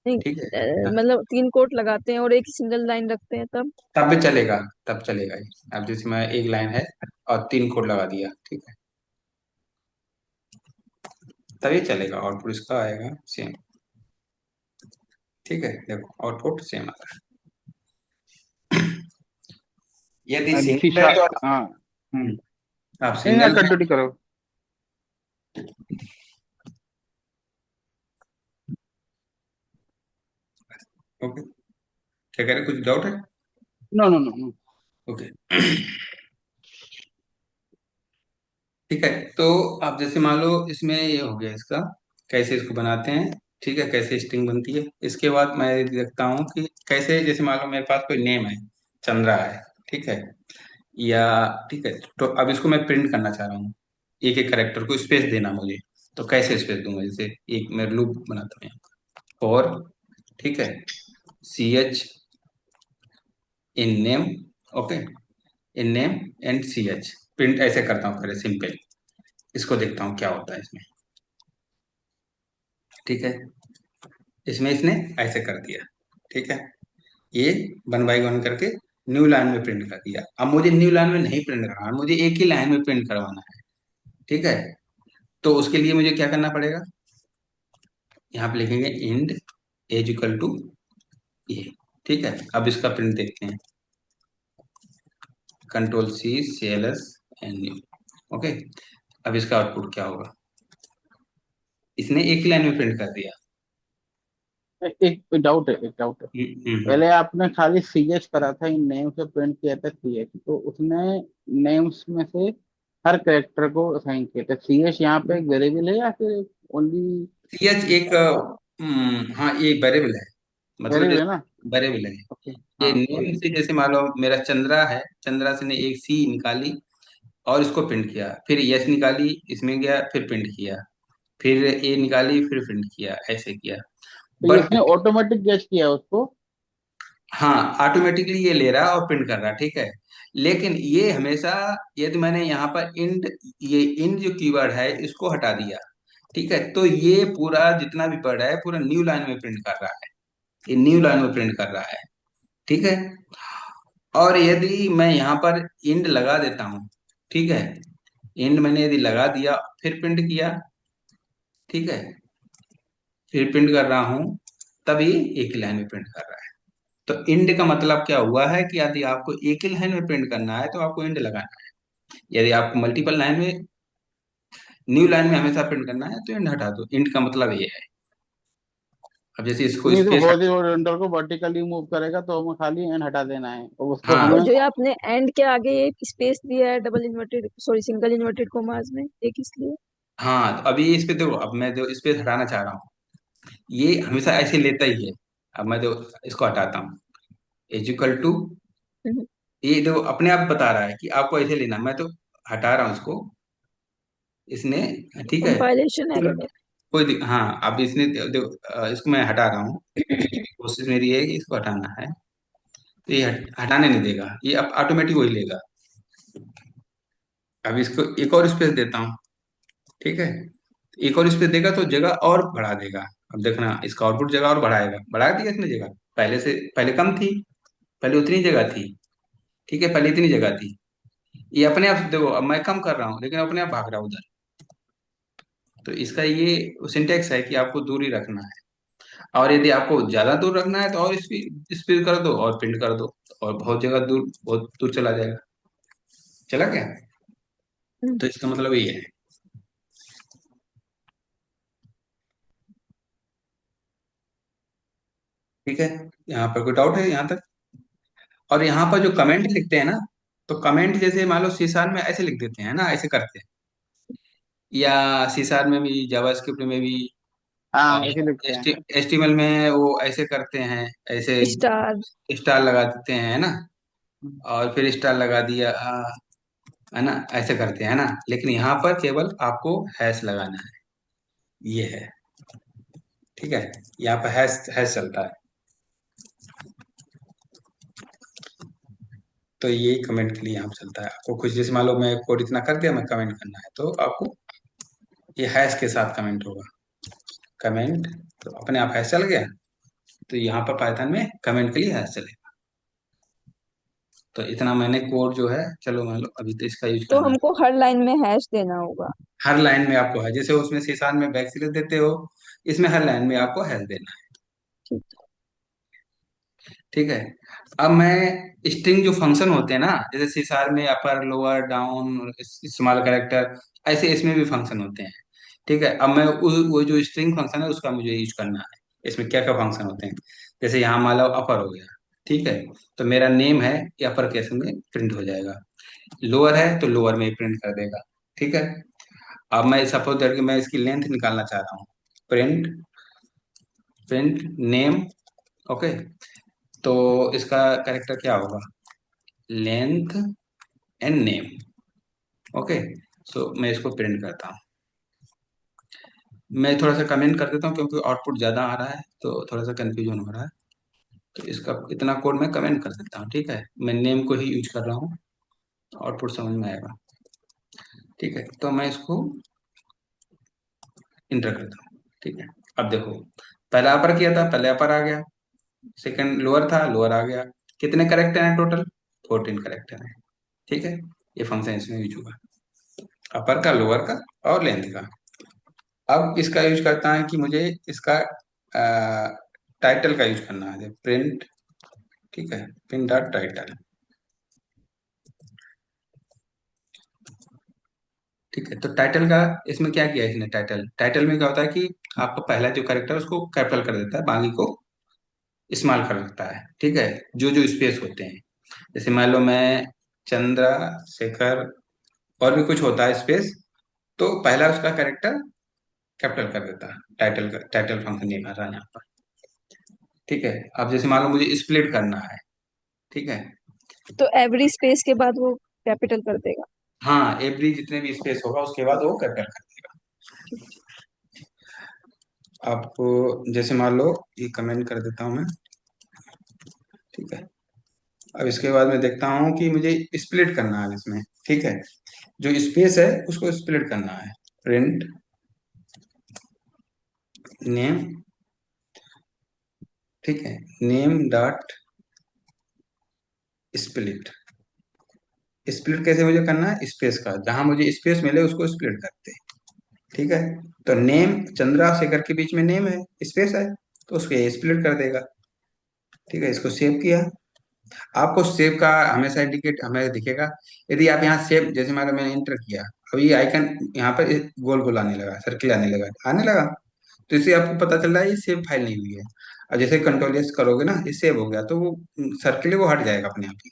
नहीं, ठीक है, हाँ, मतलब 3 कोट लगाते हैं और एक ही सिंगल लाइन रखते हैं तब? तब भी चलेगा, तब चलेगा ये। अब जैसे मैं एक लाइन है और तीन कोड लगा दिया, ठीक है, तभी चलेगा, आउटपुट इसका आएगा सेम। ठीक है, देखो आउटपुट सेम आता है। यदि सी सिंगल है शार्प, तो हाँ। आप नहीं ना, सिंगल में, कंटिन्यू करो। ओके, क्या कह रहे, कुछ डाउट है? No no no. ओके, ठीक है। तो आप जैसे मान लो इसमें ये हो गया इसका, कैसे इसको बनाते हैं, ठीक है, कैसे स्ट्रिंग बनती है। इसके बाद मैं देखता हूँ कि कैसे, जैसे मान लो मेरे पास कोई नेम है, चंद्रा है, ठीक है, या, ठीक है, तो अब इसको मैं प्रिंट करना चाह रहा हूँ, एक एक करेक्टर को स्पेस देना मुझे। तो कैसे स्पेस दूंगा? जैसे एक मैं लूप बनाता हूँ, और, ठीक है, C H in name, okay, in name and C H, print ऐसे करता हूँ पहले सिंपल। इसको देखता हूँ क्या होता है इसमें। ठीक है, इसमें इसने ऐसे कर दिया। ठीक है, ये वन बाई वन करके न्यू लाइन में प्रिंट कर दिया। अब मुझे न्यू लाइन में नहीं प्रिंट करवाना, मुझे एक ही लाइन में प्रिंट करवाना है। ठीक है, तो उसके लिए मुझे क्या करना पड़ेगा? यहाँ पे लिखेंगे इंड एज इक्वल टू ये। ठीक है, अब इसका प्रिंट देखते हैं। Control C CLS and new. Okay, अब इसका आउटपुट क्या होगा? इसने एक ही लाइन में प्रिंट कर दिया। एक डाउट है, एक डाउट है। हम्म। पहले आपने खाली सीएच करा था, इन नेम से प्रिंट किया था सीएच, तो उसने नेम्स में से हर कैरेक्टर को असाइन किया था। सीएच यहाँ पे एक वेरिएबल है या फिर ओनली CH एक हाँ, ये वेरिएबल है। मतलब वेरिएबल है जैसे ना? वेरिएबल है। ओके। ये हाँ नेम ओके। से, जैसे मान लो मेरा चंद्रा है, चंद्रा से ने एक सी निकाली और इसको प्रिंट किया, फिर यस निकाली, इसमें गया, फिर प्रिंट किया, फिर ए निकाली, फिर प्रिंट किया, ऐसे किया। तो ये बट इसने ऑटोमेटिक गेस किया उसको। हाँ, ऑटोमेटिकली ये ले रहा है और प्रिंट कर रहा है, ठीक है। लेकिन ये हमेशा, यदि मैंने यहाँ पर इंड, ये इंड जो कीवर्ड है इसको हटा दिया, ठीक है, तो ये पूरा जितना भी वर्ड है पूरा न्यू लाइन में प्रिंट कर रहा है। ये न्यू लाइन में प्रिंट कर रहा है, ठीक है। और यदि मैं यहाँ पर इंड लगा देता हूँ, ठीक है, इंड मैंने यदि लगा दिया फिर प्रिंट किया, ठीक है, फिर प्रिंट कर रहा हूँ, तभी एक ही लाइन में प्रिंट कर रहा है। तो इंड का मतलब क्या हुआ है कि यदि आपको एक ही लाइन में प्रिंट करना है तो आपको इंड लगाना है। यदि आपको मल्टीपल लाइन में, न्यू लाइन में हमेशा प्रिंट करना है तो इंड हटा दो। इंड का मतलब ये है। अब जैसे इसको नहीं तो स्पेस, हॉरिजॉन्टल को वर्टिकली मूव करेगा तो हमें खाली एंड हटा देना है और उसको हाँ और हमें। जो ये आपने एंड के आगे एक स्पेस दिया है double inverted sorry single inverted commas में, एक इसलिए। हाँ, तो अभी इस पे देखो, अब मैं जो स्पेस हटाना चाह रहा हूँ, ये हमेशा ऐसे लेता ही है। अब मैं जो इसको हटाता हूँ, इक्वल टू, हम्म, ये देखो अपने आप बता रहा है कि आपको ऐसे लेना है। मैं तो हटा रहा हूँ इसको, इसने, ठीक है, कंपाइलेशन एरर है। हाँ, अब इसने देखो, इसको मैं हटा रहा हूँ। कोशिश मेरी है कि इसको हटाना है, तो ये हटाने नहीं देगा, ये अब ऑटोमेटिक वही लेगा। अब इसको एक और स्पेस देता हूँ, ठीक है, एक और स्पेस देगा तो जगह और बढ़ा देगा। अब देखना, इसका आउटपुट जगह और बढ़ाएगा, बढ़ा दिया इसने जगह। पहले से, पहले कम थी, पहले उतनी जगह थी, ठीक है, पहले इतनी जगह थी। ये अपने आप देखो, अब मैं कम कर रहा हूँ लेकिन अपने आप भाग रहा हूँ उधर। तो इसका ये सिंटेक्स है कि आपको दूरी रखना है, और यदि आपको ज्यादा दूर रखना है तो और स्पीड स्पीड कर दो और प्रिंट कर दो, और बहुत जगह दूर, बहुत दूर चला जाएगा। चला क्या? हम्म, तो इसका मतलब ये है। ठीक है, यहाँ पर कोई डाउट है यहाँ तक? और यहाँ पर जो कमेंट लिखते हैं ना, तो कमेंट जैसे मान लो सीसार में ऐसे लिख देते हैं ना, ऐसे करते हैं, या सीसार में भी, जावास्क्रिप्ट में भी, हाँ और ऐसे लिखते हैं। HTML में वो ऐसे करते हैं, ऐसे स्टार। स्टार लगा देते हैं, है ना, और फिर स्टार लगा दिया, है ना, ऐसे करते हैं ना। लेकिन यहाँ पर केवल आपको हैश लगाना है, ये है, ठीक है। यहाँ पर हैश हैश चलता है। तो ये कमेंट के लिए यहाँ पे चलता है। आपको कुछ, जैसे मान लो मैं कोड इतना कर दिया, मैं कमेंट करना है तो आपको ये हैश के साथ कमेंट होगा। कमेंट, तो अपने आप हैश चल गया, तो यहाँ पर पाइथन में कमेंट के लिए हैश चलेगा। तो इतना मैंने कोड जो है, चलो मान लो अभी तो इसका यूज तो करना है। हमको हर लाइन में हैश देना होगा। हर लाइन में आपको है, जैसे उसमें शीशान में बैक स्लैश देते हो, इसमें हर लाइन में आपको हैश देना है, ठीक। ठीक है। अब मैं स्ट्रिंग जो फंक्शन होते हैं ना, जैसे सीसार में upper lower down small character, ऐसे इसमें भी फंक्शन होते हैं, ठीक है। अब मैं वो जो स्ट्रिंग फंक्शन है उसका मुझे यूज करना है। इसमें क्या क्या फंक्शन होते हैं, जैसे यहाँ मान लो अपर हो गया, ठीक है, तो मेरा नेम है ये अपर केस में प्रिंट हो जाएगा। लोअर है तो लोअर में ही प्रिंट कर देगा, ठीक है। अब मैं सपोज दैट कि मैं इसकी लेंथ निकालना चाह रहा हूँ, प्रिंट, प्रिंट नेम, ओके, तो इसका कैरेक्टर क्या होगा? Length and name, okay. So मैं इसको प्रिंट करता हूँ। मैं थोड़ा सा कमेंट कर देता हूँ क्योंकि आउटपुट ज्यादा आ रहा है तो थोड़ा सा कंफ्यूजन हो रहा है। तो इसका इतना कोड मैं कमेंट कर देता हूँ, ठीक है। मैं नेम को ही यूज कर रहा हूँ, आउटपुट समझ में आएगा, ठीक है। तो मैं इसको इंटर करता हूँ, ठीक है। अब देखो, पहला अपर किया था, पहले अपर आ गया, सेकंड लोअर था, लोअर आ गया। कितने करेक्टर हैं टोटल? 14 करेक्टर हैं, ठीक है। ये फंक्शन इसमें यूज होगा, अपर का, लोअर का और लेंथ का। अब इसका यूज करता है कि मुझे इसका टाइटल का यूज करना है, प्रिंट, ठीक है, प्रिंट डॉट टाइटल। ठीक है, तो टाइटल का इसमें क्या किया है इसने, टाइटल टाइटल में क्या होता है कि आपका पहला जो कैरेक्टर है उसको कैपिटल कर देता है, बाकी को स्मॉल कर देता है। ठीक है, जो जो स्पेस होते हैं, जैसे मान लो मैं चंद्रा शेखर और भी कुछ होता है स्पेस, तो पहला उसका कैरेक्टर कैपिटल कर देता है। टाइटल फंक्शन ये कर रहा है यहाँ पर। ठीक है, अब जैसे मान लो मुझे स्प्लिट करना है। ठीक है, तो एवरी स्पेस के बाद वो कैपिटल कर देगा। हाँ, एवरी जितने भी स्पेस होगा उसके बाद वो कैपिटल कर देगा। आपको जैसे मान लो ये कमेंट कर देता हूँ मैं। ठीक है, अब इसके बाद मैं देखता हूँ कि मुझे स्प्लिट करना है इसमें। ठीक है, जो स्पेस है उसको स्प्लिट करना है। Print name. ठीक है, नेम डॉट स्प्लिट। स्प्लिट कैसे मुझे करना है, स्पेस का जहां मुझे स्पेस मिले उसको स्प्लिट करते हैं। ठीक है, तो नेम चंद्रा शेखर के बीच में नेम है, स्पेस है, तो उसको स्प्लिट कर देगा। ठीक है, इसको सेव किया। आपको सेव का हमेशा इंडिकेट हमें दिखेगा। यदि आप यहाँ सेव, जैसे मान लो मैंने इंटर किया, अभी आइकन यहाँ पर गोल गोल आने लगा, सर्किल आने लगा, तो इससे आपको पता चल रहा है ये सेव फाइल नहीं हुई है। और जैसे कंट्रोल एस करोगे ना, ये सेव हो गया, तो वो सर्किल है वो हट जाएगा अपने आप ही।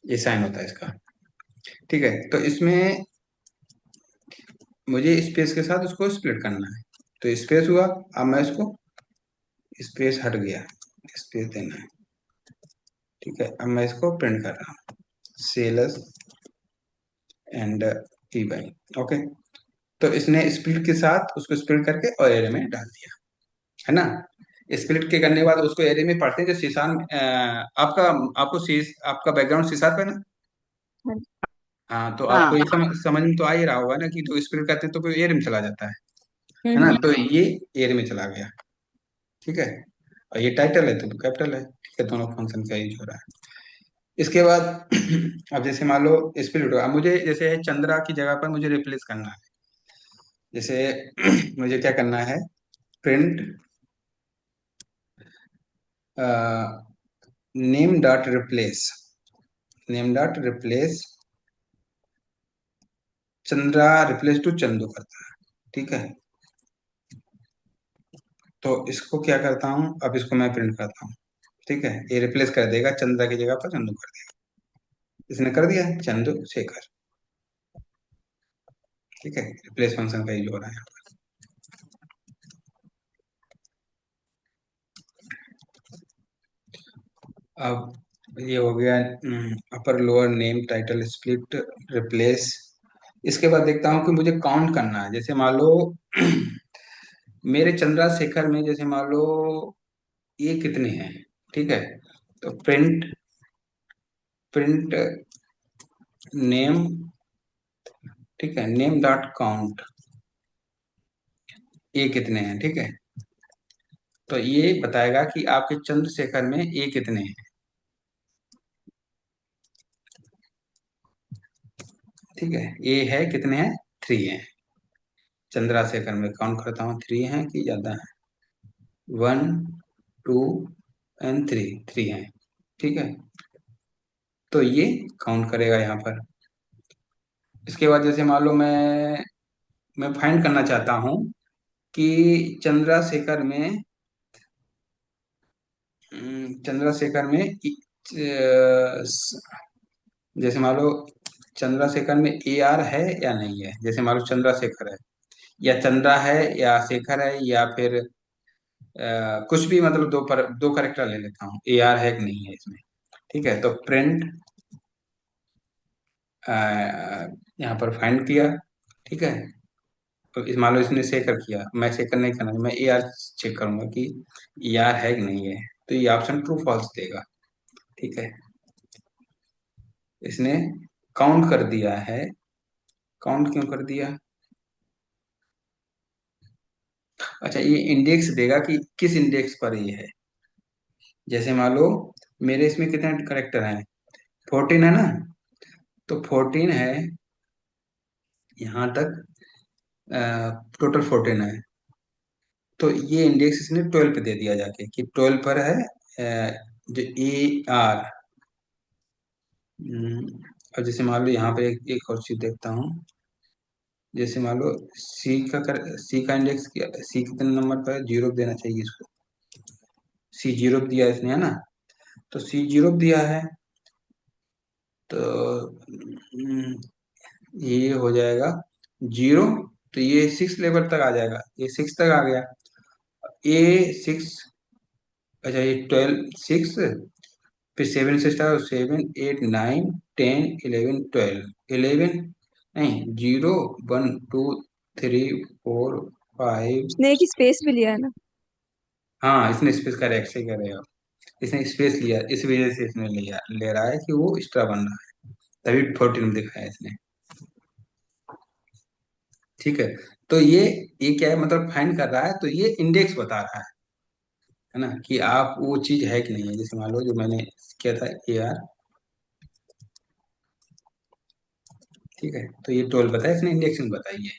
ये साइन होता है इसका। ठीक है, तो इसमें मुझे स्पेस के साथ उसको स्प्लिट करना है, तो स्पेस हुआ। अब मैं इसको, स्पेस हट गया, स्पेस देना है। ठीक है, अब मैं इसको प्रिंट कर रहा हूँ, cells and P by. Okay, तो इसने स्प्लिट के साथ उसको स्प्लिट करके और एरे में डाल दिया, है ना। स्प्लिट के करने के बाद उसको एरे में पढ़ते हैं, जो शीशान आपका, आपका बैकग्राउंड शीशार पे ना। हाँ। हाँ, तो आपको हाँ। ये समझ में तो आ ही रहा होगा ना कि जो स्प्लिट करते हैं तो कोई एरे में चला जाता है ना, हम्म। तो ये एरे में चला गया। ठीक है, और ये टाइटल है तो कैपिटल है। ठीक है, दोनों फंक्शन का यूज हो रहा है। इसके बाद अब जैसे मान लो स्प्लिट हो, अब मुझे जैसे है चंद्रा की जगह पर मुझे रिप्लेस करना है। जैसे मुझे क्या करना है, print name dot replace, name dot replace Chandra replace to Chandu करता है। ठीक है, तो इसको क्या करता हूँ, अब इसको मैं प्रिंट करता हूँ। ठीक है, ये रिप्लेस कर देगा, चंद्रा की जगह पर चंदू कर देगा। इसने कर दिया चंदू शेखर। ठीक है, रिप्लेस फंक्शन का यूज हो रहा है। अब ये हो गया upper lower name title split replace. इसके बाद देखता हूँ कि मुझे काउंट करना है। जैसे मान लो मेरे चंद्रशेखर में जैसे मान लो ये कितने हैं। ठीक है, तो प्रिंट प्रिंट नेम। ठीक है, नेम डॉट काउंट, ये कितने हैं। ठीक है, तो ये बताएगा कि आपके चंद्रशेखर में ये कितने हैं। ठीक है, ये है कितने हैं, 3 हैं। चंद्रशेखर में काउंट करता हूँ, 3 हैं कि ज्यादा है, 1 2 एंड 3, 3 हैं। ठीक है, तो ये काउंट करेगा यहाँ पर। इसके बाद जैसे मान लो मैं फाइंड करना चाहता हूँ कि चंद्रशेखर में चंद्रशेखर में जैसे मान लो चंद्रशेखर में ए आर है या नहीं है। जैसे मान लो चंद्रशेखर है, या चंद्रा है, या शेखर है, या फिर कुछ भी, मतलब दो करेक्टर ले लेता हूँ, ए आर है कि नहीं है इसमें। ठीक है, तो प्रिंट यहाँ पर फाइंड किया। ठीक है, तो मान लो इसने शेखर किया, मैं शेखर नहीं करना, मैं ए आर चेक करूंगा कि ए आर है कि नहीं है, तो ये ऑप्शन ट्रू फॉल्स देगा। ठीक है, इसने काउंट कर दिया है। काउंट क्यों कर दिया, अच्छा, ये इंडेक्स देगा कि किस इंडेक्स पर ये है। जैसे मान लो मेरे इसमें कितने करेक्टर हैं, 14 है ना, तो 14 है यहाँ तक, टोटल 14 है। तो ये इंडेक्स इसने 12 पे दे दिया जाके कि 12 पर है जो ए आर। और जैसे मान लो यहाँ पे एक और चीज देखता हूँ, जैसे मान लो सी का इंडेक्स क्या, सी कितने नंबर पर है, जीरो देना चाहिए इसको। सी जीरो दिया इसने, है ना। तो सी जीरो दिया है, तो ये हो जाएगा जीरो। तो ये सिक्स लेवल तक आ जाएगा, ये सिक्स तक आ गया। ए सिक्स, अच्छा ये ट्वेल्व सिक्स, फिर सेवन से start, seven eight nine ten eleven twelve, eleven नहीं, zero one two three four five. उसने एक स्पेस भी लिया है ना। हाँ, इसने स्पेस करेक्ट सही कर रहे हो। इसने स्पेस लिया, इस वजह से इसने लिया, ले रहा है कि वो एक्स्ट्रा बन रहा है, तभी 14 दिखाया इसने। ठीक है। तो ये क्या है, मतलब फाइंड कर रहा है, तो ये इंडेक्स बता रहा है ना, कि आप वो चीज है कि नहीं है। जैसे मान लो जो मैंने किया था ए आर, ठीक है, तो ये 12 बताया इसने, इंडेक्स में बताइए।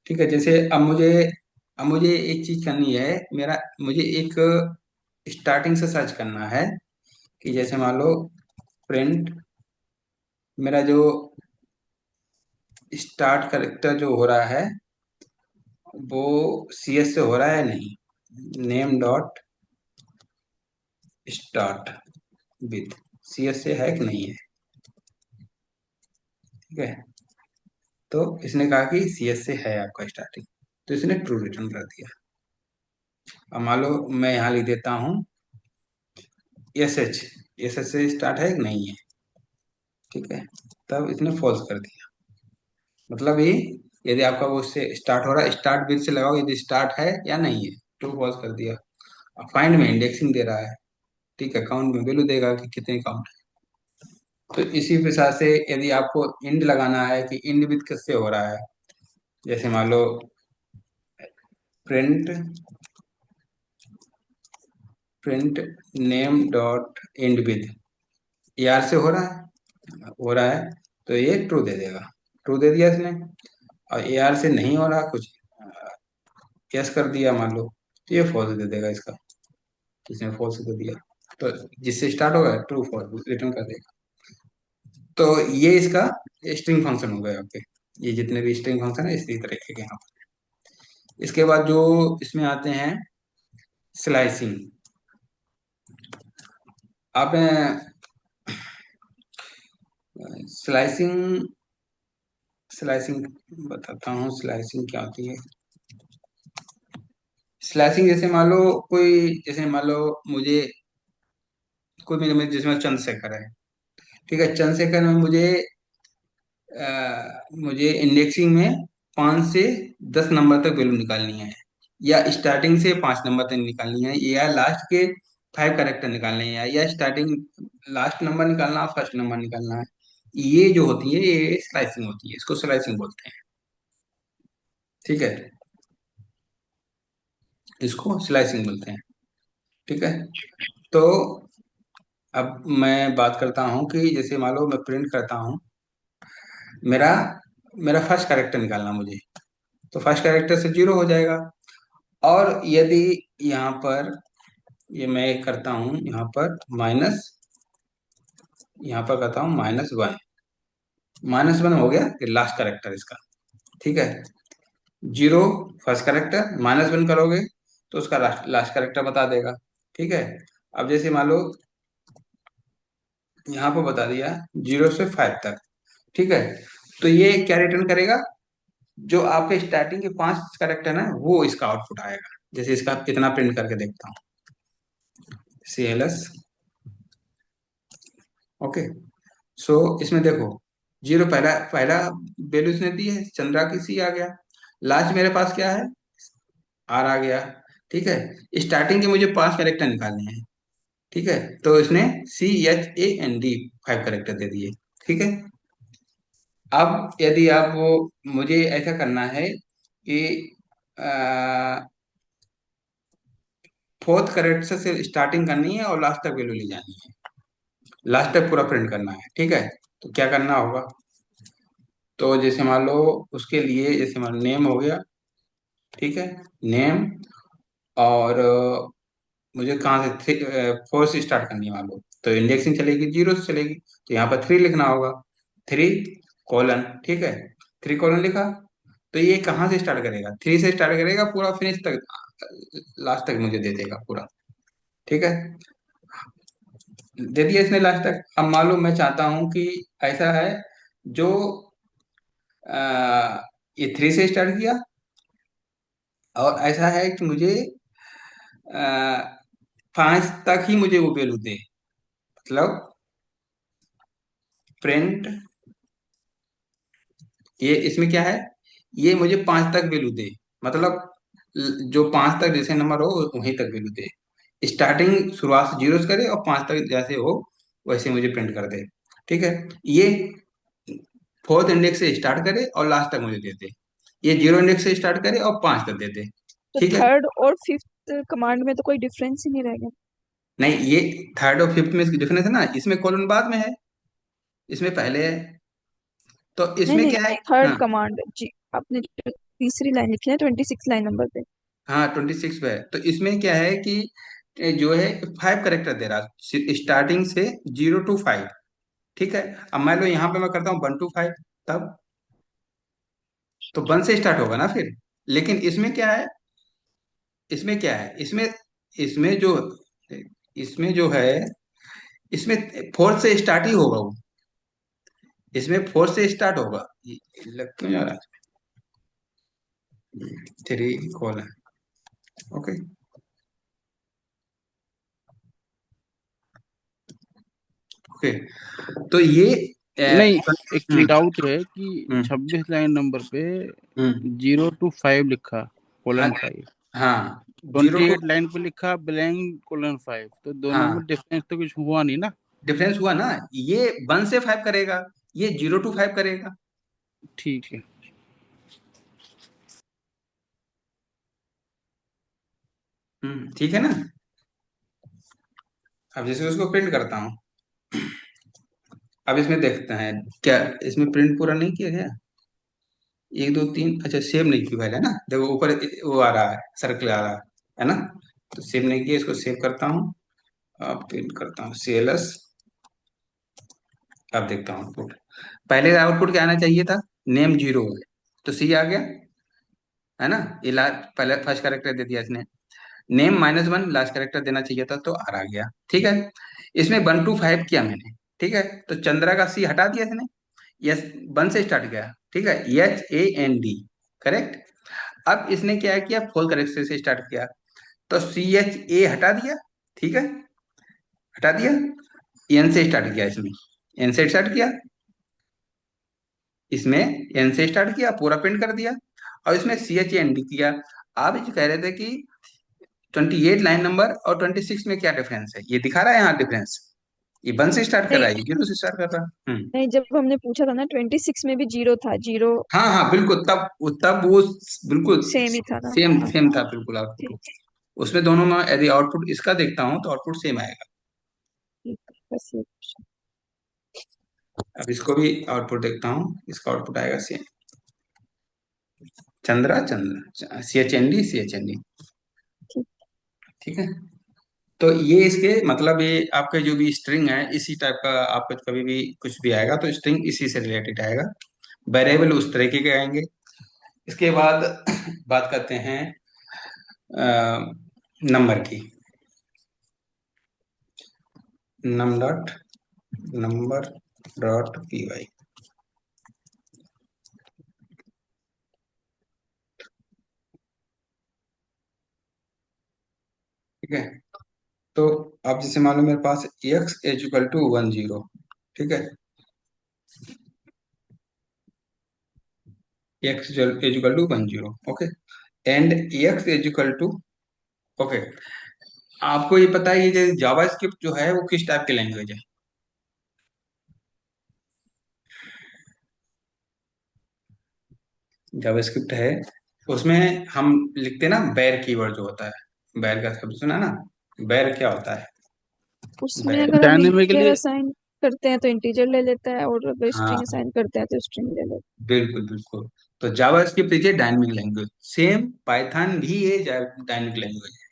ठीक है, जैसे अब मुझे एक चीज करनी है, मुझे एक स्टार्टिंग से सर्च करना है, कि जैसे मान लो प्रिंट, मेरा जो स्टार्ट करेक्टर जो हो रहा है वो सी एस से हो रहा है नहीं, name dot start with C S से है कि नहीं है। ठीक है, तो इसने कहा कि सी एस से है आपका स्टार्टिंग, तो इसने ट्रू रिटर्न कर दिया। अब मान लो मैं यहाँ लिख देता हूँ एस एच, एस एच से स्टार्ट है कि नहीं है। ठीक है, तब इसने फॉल्स कर दिया। मतलब ये, यदि आपका वो उससे स्टार्ट हो रहा है, स्टार्ट विथ से लगाओ, यदि स्टार्ट है या नहीं है, ट्रू फॉल्स कर दिया। अब फाइंड में इंडेक्सिंग दे रहा है, ठीक है, काउंट में वैल्यू देगा कि कितने काउंट है। तो इसी प्रकार से यदि आपको इंड लगाना है कि इंड विथ किससे हो रहा है, जैसे मान लो print print name dot end with A R से हो रहा है, तो ये ट्रू दे देगा। ट्रू दे दिया इसने। और ए आर से नहीं हो रहा कुछ, यस कर दिया मान लो, तो ये फॉल्स दे देगा इसका, इसने फॉल्स दे दिया। तो जिससे स्टार्ट होगा ट्रू फॉल्स रिटर्न कर देगा। तो ये इसका स्ट्रिंग फंक्शन हो गया आपके, ये जितने भी स्ट्रिंग फंक्शन है इसी तरीके के यहाँ पर। इसके बाद जो इसमें आते हैं स्लाइसिंग। आप स्लाइसिंग स्लाइसिंग बताता हूँ, स्लाइसिंग क्या होती है। स्लाइसिंग जैसे मान लो जैसे मान लो मुझे कोई मेरे जिसमें चंद्रशेखर है, ठीक है, चंद्रशेखर में मुझे इंडेक्सिंग में 5 से 10 नंबर तक वैल्यू निकालनी है, या स्टार्टिंग से 5 नंबर तक निकालनी है, या लास्ट के 5 कैरेक्टर निकालने हैं, या स्टार्टिंग लास्ट नंबर निकालना, फर्स्ट नंबर निकालना है। ये जो होती है ये स्लाइसिंग होती है, इसको स्लाइसिंग बोलते हैं। ठीक है, इसको स्लाइसिंग बोलते हैं। ठीक है, तो अब मैं बात करता हूँ कि जैसे मान लो मैं प्रिंट करता हूँ, मेरा मेरा फर्स्ट कैरेक्टर निकालना मुझे, तो फर्स्ट कैरेक्टर से जीरो हो जाएगा। और यदि यहाँ पर ये मैं करता हूँ, यहाँ पर करता हूँ -1, -1 हो गया ये लास्ट कैरेक्टर इसका। ठीक है, जीरो फर्स्ट कैरेक्टर, -1 करोगे तो उसका लास्ट लास्ट कैरेक्टर बता देगा। ठीक है, अब जैसे मान लो यहाँ पर बता दिया 0 से 5 तक। ठीक है, तो ये क्या रिटर्न करेगा, जो आपके स्टार्टिंग के 5 कैरेक्टर है वो इसका आउटपुट आएगा। जैसे इसका इतना प्रिंट करके देखता हूँ, CLS। ओके, सो इसमें देखो, जीरो पहला पहला वैल्यू इसने दी है, चंद्रा की सी आ गया, लास्ट मेरे पास क्या है, आर आ गया। ठीक है, स्टार्टिंग के मुझे 5 कैरेक्टर निकालने हैं। ठीक है, तो इसने CHAND 5 कैरेक्टर दे दिए। ठीक है, अब यदि आप वो, मुझे ऐसा करना है कि फोर्थ कैरेक्टर से स्टार्टिंग करनी है और लास्ट तक वैल्यू ले जानी है, लास्ट तक पूरा प्रिंट करना है। ठीक है, तो क्या करना होगा, तो जैसे मान लो उसके लिए, जैसे मान नेम हो गया, ठीक है, नेम, और मुझे कहाँ से फोर से स्टार्ट करनी है मान लो, तो इंडेक्सिंग चलेगी जीरो से चलेगी, तो यहाँ पर 3 लिखना होगा। थ्री कॉलन, ठीक है, थ्री कॉलन लिखा। तो ये कहाँ से स्टार्ट करेगा, थ्री से स्टार्ट करेगा, पूरा फिनिश तक, लास्ट तक मुझे दे देगा पूरा, ठीक है। दे दिया इसने लास्ट तक। अब मान लो मैं चाहता हूं कि ऐसा है जो ये थ्री से स्टार्ट किया, और ऐसा है कि मुझे पांच तक ही मुझे वो वैल्यू दे, मतलब प्रिंट, ये इसमें क्या है, ये मुझे पांच तक वैल्यू दे, मतलब जो पांच तक जैसे नंबर हो वहीं तक वैल्यू दे, स्टार्टिंग शुरुआत से जीरो से करे और पांच तक जैसे हो वैसे मुझे प्रिंट कर दे, ठीक है। ये फोर्थ इंडेक्स से स्टार्ट करे और लास्ट तक मुझे दे दे, ये जीरो इंडेक्स से स्टार्ट करे और पांच तक दे दे, तो ठीक है। थर्ड और फिफ्थ कमांड में तो कोई डिफरेंस ही नहीं रहेगा। नहीं, ये थर्ड और फिफ्थ में डिफरेंस है ना, इसमें कॉलन बाद में है, इसमें पहले है, तो नहीं इसमें नहीं, क्या है। थर्ड हाँ, कमांड जी, आपने जो तीसरी लाइन लिखी है 26 लाइन नंबर पे। हाँ 26 पे है, तो इसमें क्या है कि जो है फाइव करेक्टर दे रहा, स्टार्टिंग से जीरो टू फाइव, ठीक है। अब मान लो यहाँ पे मैं करता हूँ वन टू फाइव, तब तो वन से स्टार्ट होगा ना फिर, लेकिन इसमें क्या है, इसमें क्या है, इसमें इसमें जो इसमें जो है, इसमें फोर्थ से स्टार्ट ही होगा वो, इसमें फोर्थ से स्टार्ट होगा, लग क्यों जा रहा है, थ्री कॉलन, ओके, ओके। तो ये नहीं, एक हम्म, डाउट है कि हम्म, 26 लाइन नंबर पे हम्म, 0 to 5 लिखा, हाँ, कोलन 5। हाँ, zero twenty two, at line पे लिखा ब्लैंक कोलन 5, तो दोनों हाँ, में डिफरेंस तो कुछ हुआ नहीं ना। डिफरेंस हुआ ना, ये वन से फाइव करेगा, ये जीरो टू फाइव करेगा, ठीक है। ठीक है ना। अब जैसे उसको प्रिंट करता हूँ, अब इसमें देखते हैं क्या, इसमें प्रिंट पूरा नहीं किया गया, एक दो तीन, अच्छा सेव नहीं की पहले ना, देखो ऊपर वो आ रहा है, सर्कल आ रहा है ना, तो सेव नहीं किया, इसको सेव करता हूँ, अब प्रिंट करता हूँ CLS। अब देखता हूँ आउटपुट, पहले आउटपुट क्या आना चाहिए था, नेम जीरो है, तो C आ गया, है ना, ये लास्ट पहले फर्स्ट कैरेक्टर दे दिया इसने, नेम -1 लास्ट कैरेक्टर देना चाहिए था, तो R आ गया, ठीक है। इसमें वन टू फाइव किया मैंने, ठीक है, तो चंद्रा का C हटा दिया इसने, यस, वन से स्टार्ट किया, ठीक है, HAND, करेक्ट। अब इसने क्या किया, फोल करेक्टर से स्टार्ट किया, तो CHA हटा दिया, ठीक है, हटा दिया, N से स्टार्ट किया इसमें, N से स्टार्ट किया, इसमें N से स्टार्ट किया, पूरा प्रिंट कर दिया, और इसमें CHAND किया। आप जो कह रहे थे कि 28 लाइन नंबर और 26 में क्या डिफरेंस है, ये दिखा रहा है यहाँ डिफरेंस, ये वन से स्टार्ट कर नहीं रहा है, ये जीरो से स्टार्ट कर रहा है। नहीं, जब हमने पूछा था ना 26 में भी जीरो था, जीरो हाँ, हाँ, बिल्कुल, तब वो बिल्कुल सेम ही था ना। सेम हाँ सेम था, बिल्कुल आउटपुट, ठीक। उसमें दोनों में यदि आउटपुट इसका देखता हूँ तो आउटपुट सेम आएगा। ठीक है, बस ये question। अब इसको भी आउटपुट देखता हूँ, इसका आउटपुट आएगा सेम, चंद्रा चंद्र, CHND, ठीक। ठीक है। तो ये इसके मतलब, ये आपके जो भी स्ट्रिंग है इसी टाइप का, आपको कभी भी कुछ भी आएगा तो स्ट्रिंग इसी से रिलेटेड आएगा, वेरिएबल उस तरीके के आएंगे। इसके बाद बात करते हैं नंबर की, num dot number dot py, ठीक है। तो अब जैसे मान लो मेरे पास x=10, ठीक है, x=10, okay, and x=, okay. आपको ये पता है ये जावा स्क्रिप्ट जो है वो किस टाइप की लैंग्वेज है, जावास्क्रिप्ट है, उसमें हम लिखते हैं ना बैर कीवर्ड जो होता है, बैर का शब्द सुना ना, बैर क्या होता है, उसमें बैर, अगर हम इंटीजर डायनेमिकली। असाइन करते हैं तो इंटीजर ले लेता है, और अगर स्ट्रिंग हाँ, असाइन करते हैं तो स्ट्रिंग ले लेता बिल्कुल बिल्कुल। तो JavaScript is a dynamic language, same Python भी ये डायनेमिक लैंग्वेज है,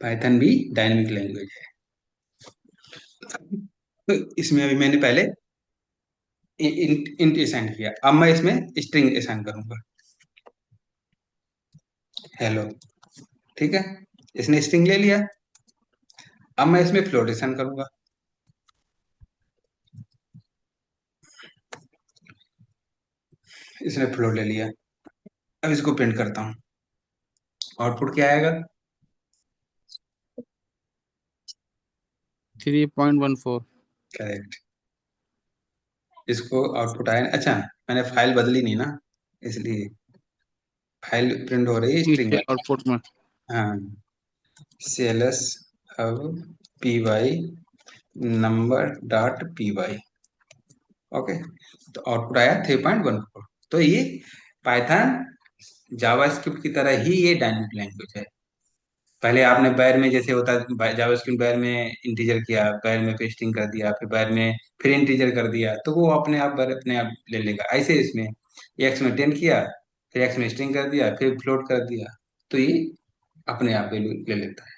पाइथन भी डायनेमिक लैंग्वेज है। तो इसमें अभी मैंने पहले इंट असाइन किया, अब मैं इसमें स्ट्रिंग असाइन करूंगा, हेलो। ठीक है, इसने स्ट्रिंग ले लिया। अब मैं इसमें फ्लोट असाइन करूंगा, इसने फ्लोट ले लिया। अब इसको प्रिंट करता हूँ, आउटपुट क्या आएगा? 3.14। करेक्ट। इसको आउटपुट आया, अच्छा मैंने फाइल बदली नहीं ना, इसलिए फाइल प्रिंट हो रही है स्ट्रिंग नीचे वाली। आउटपुट में। हाँ, CLS अब py number dot py। Okay, तो आउटपुट आया 3.14। तो ये पाइथन जावास्क्रिप्ट की तरह ही ये डायनेमिक लैंग्वेज है। पहले आपने बैर में जैसे होता है, जावास्क्रिप्ट बैर में इंटीजर किया, बैर में पेस्टिंग कर दिया, फिर बैर में फिर इंटीजर कर दिया, तो वो अपने आप बैर अपने आप ले लेगा। ऐसे इसमें एक्स में 10 किया, फिर एक्स में स्ट्रिंग कर दिया, फिर फ्लोट कर दिया, तो ये अपने आप वैल्यू ले लेता है।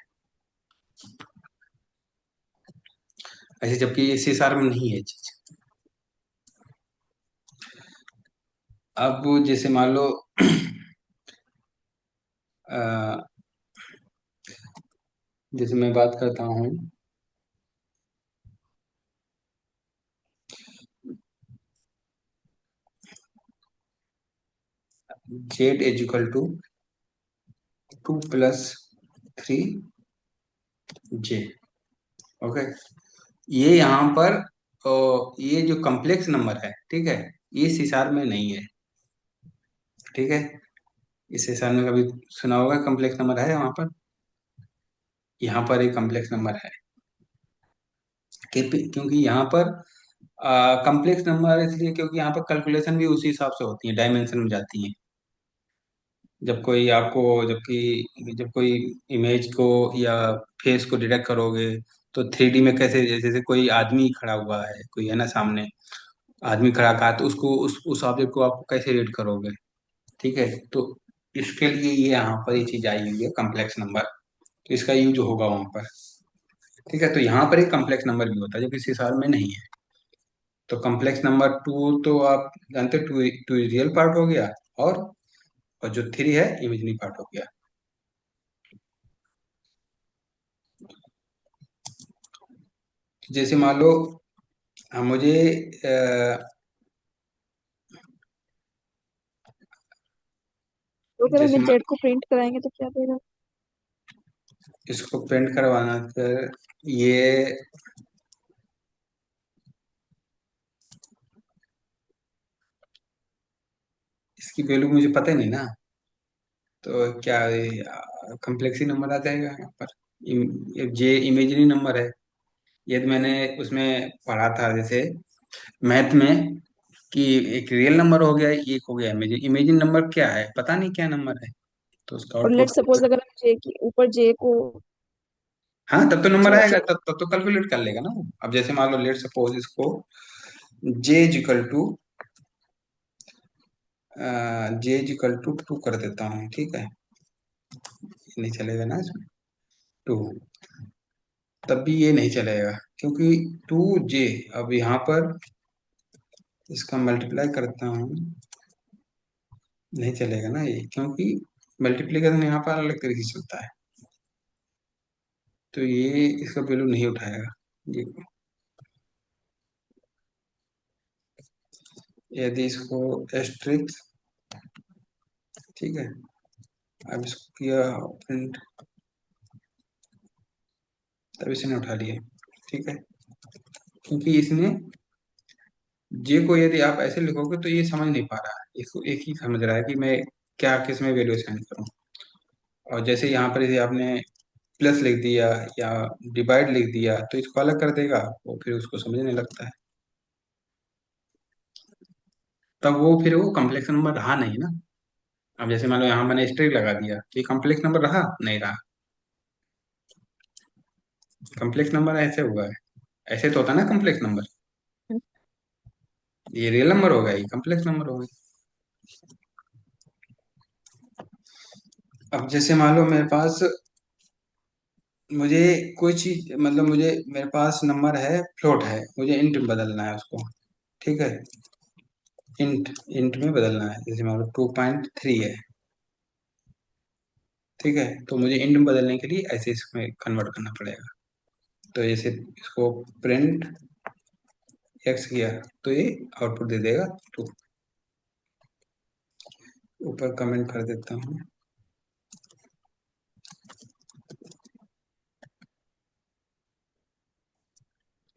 ऐसे जबकि ये CSR में नहीं है ये चीज। अब जैसे मान लो अ, जैसे मैं बात करता हूँ, Z is equal to 2 + 3 J. Okay, ये यहाँ पर ये जो कम्प्लेक्स नंबर है, ठीक है, ये सीसार में नहीं है। ठीक है, इस सीसार में कभी सुना होगा कम्प्लेक्स नंबर है वहां पर? यहाँ पर एक कम्प्लेक्स नंबर है, क्योंकि यहाँ पर कम्प्लेक्स नंबर इसलिए क्योंकि यहाँ पर कैलकुलेशन भी उसी हिसाब से होती है, डायमेंशन में जाती है। जब कोई आपको जब कोई इमेज को या फेस को डिटेक्ट करोगे, तो 3D में कैसे, जैसे कोई आदमी खड़ा हुआ है, कोई है ना सामने, आदमी खड़ा कहा, तो उसको उस ऑब्जेक्ट को आप कैसे रीड करोगे? ठीक है, तो इसके लिए ये यहाँ पर ये चीज आई हुई है कम्प्लेक्स नंबर, तो इसका यूज होगा वहां पर। ठीक है, तो यहाँ पर एक कम्प्लेक्स नंबर भी होता है जो किसी साल में नहीं है। तो कम्प्लेक्स नंबर टू तो आप जानते हो, टू टू रियल पार्ट हो गया, और जो थ्री है इमेजनरी पार्ट हो गया। जैसे मान लो मुझे अ, तो अगर जैसे हमें जेड को प्रिंट कराएंगे तो क्या देगा? इसको प्रिंट करवाना, फिर ये इसकी वैल्यू मुझे पता ही नहीं ना, तो क्या कम्प्लेक्स ही नंबर आ जाएगा यहाँ पर। जे इमेजिनरी नंबर है, ये तो मैंने उसमें पढ़ा था जैसे मैथ में, कि एक रियल नंबर हो गया, एक हो गया इमेजिन। इमेजिन नंबर क्या है पता नहीं क्या नंबर है, तो उसका और लेट आउटपुट। सपोज अगर हम जे की ऊपर जे को हाँ, तब तो नंबर जो आएगा, जे तब तो कैलकुलेट कर लेगा ना वो। अब जैसे मान लो लेट सपोज इसको जे इक्वल टू टू कर देता हूँ, ठीक है, नहीं चलेगा ना इसमें, टू, तब भी ये नहीं चलेगा, क्योंकि 2 जे, अब यहाँ पर इसका मल्टीप्लाई करता हूँ, नहीं चलेगा ना ये, क्योंकि मल्टीप्लिकेशन यहाँ पर अलग तरीके से चलता है, तो ये इसका वैल्यू नहीं उठाएगा ये। यदि इसको एस्ट्रिक्स, ठीक है, अब इसको किया प्रिंट, तब इसने उठा लिया। ठीक है, क्योंकि इसने जे को यदि आप ऐसे लिखोगे तो ये समझ नहीं पा रहा है, इसको एक ही समझ रहा है कि मैं क्या किस में वैल्यू असाइन करूँ। और जैसे यहाँ पर यदि आपने प्लस लिख दिया या डिवाइड लिख दिया, तो इसको अलग कर देगा, वो फिर उसको समझने लगता है, तब वो फिर वो कम्प्लेक्स नंबर रहा नहीं ना। अब जैसे मान लो यहाँ मैंने स्ट्रिंग लगा दिया, तो ये कम्प्लेक्स नंबर रहा नहीं रहा, कम्प्लेक्स नंबर ऐसे हुआ है, ऐसे तो होता है ना कम्प्लेक्स नंबर, ये रियल नंबर होगा, ये कम्प्लेक्स नंबर होगा। अब जैसे मान लो मेरे पास, मुझे कोई चीज, मतलब मुझे, मेरे पास नंबर है, फ्लोट है, मुझे इंट में बदलना है उसको। ठीक है, इंट इंट में बदलना है। जैसे मान लो 2.3 है, ठीक है, तो मुझे इंट में बदलने के लिए ऐसे इसमें कन्वर्ट करना पड़ेगा। तो जैसे इसको प्रिंट एक्स किया तो ये आउटपुट दे देगा 2। ऊपर कमेंट कर देता हूँ।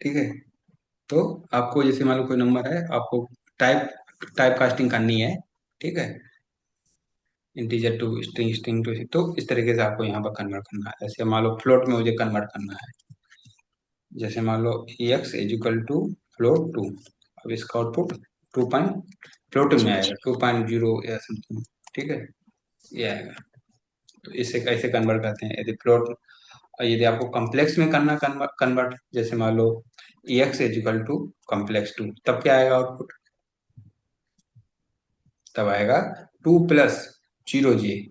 ठीक है, तो आपको जैसे मान लो कोई नंबर है, आपको टाइप टाइप कास्टिंग करनी है, ठीक है, integer to string, string to, तो इस तरीके से आपको यहाँ पर कन्वर्ट करना है। जैसे मान लो फ्लोट में मुझे कन्वर्ट करना है, जैसे मान लो x is equal to float 2। अब इसका आउटपुट 2 फ्लोट में जी आएगा, जी। 2.0 या समथिंग, ठीक है, ये आएगा। तो इसे कैसे कन्वर्ट करते हैं, यदि फ्लोट, यदि आपको कम्प्लेक्स में करना कन्वर्ट, जैसे मान लो x is equal to complex 2, तब क्या आएगा आउटपुट, तब आएगा 2 + 0 j,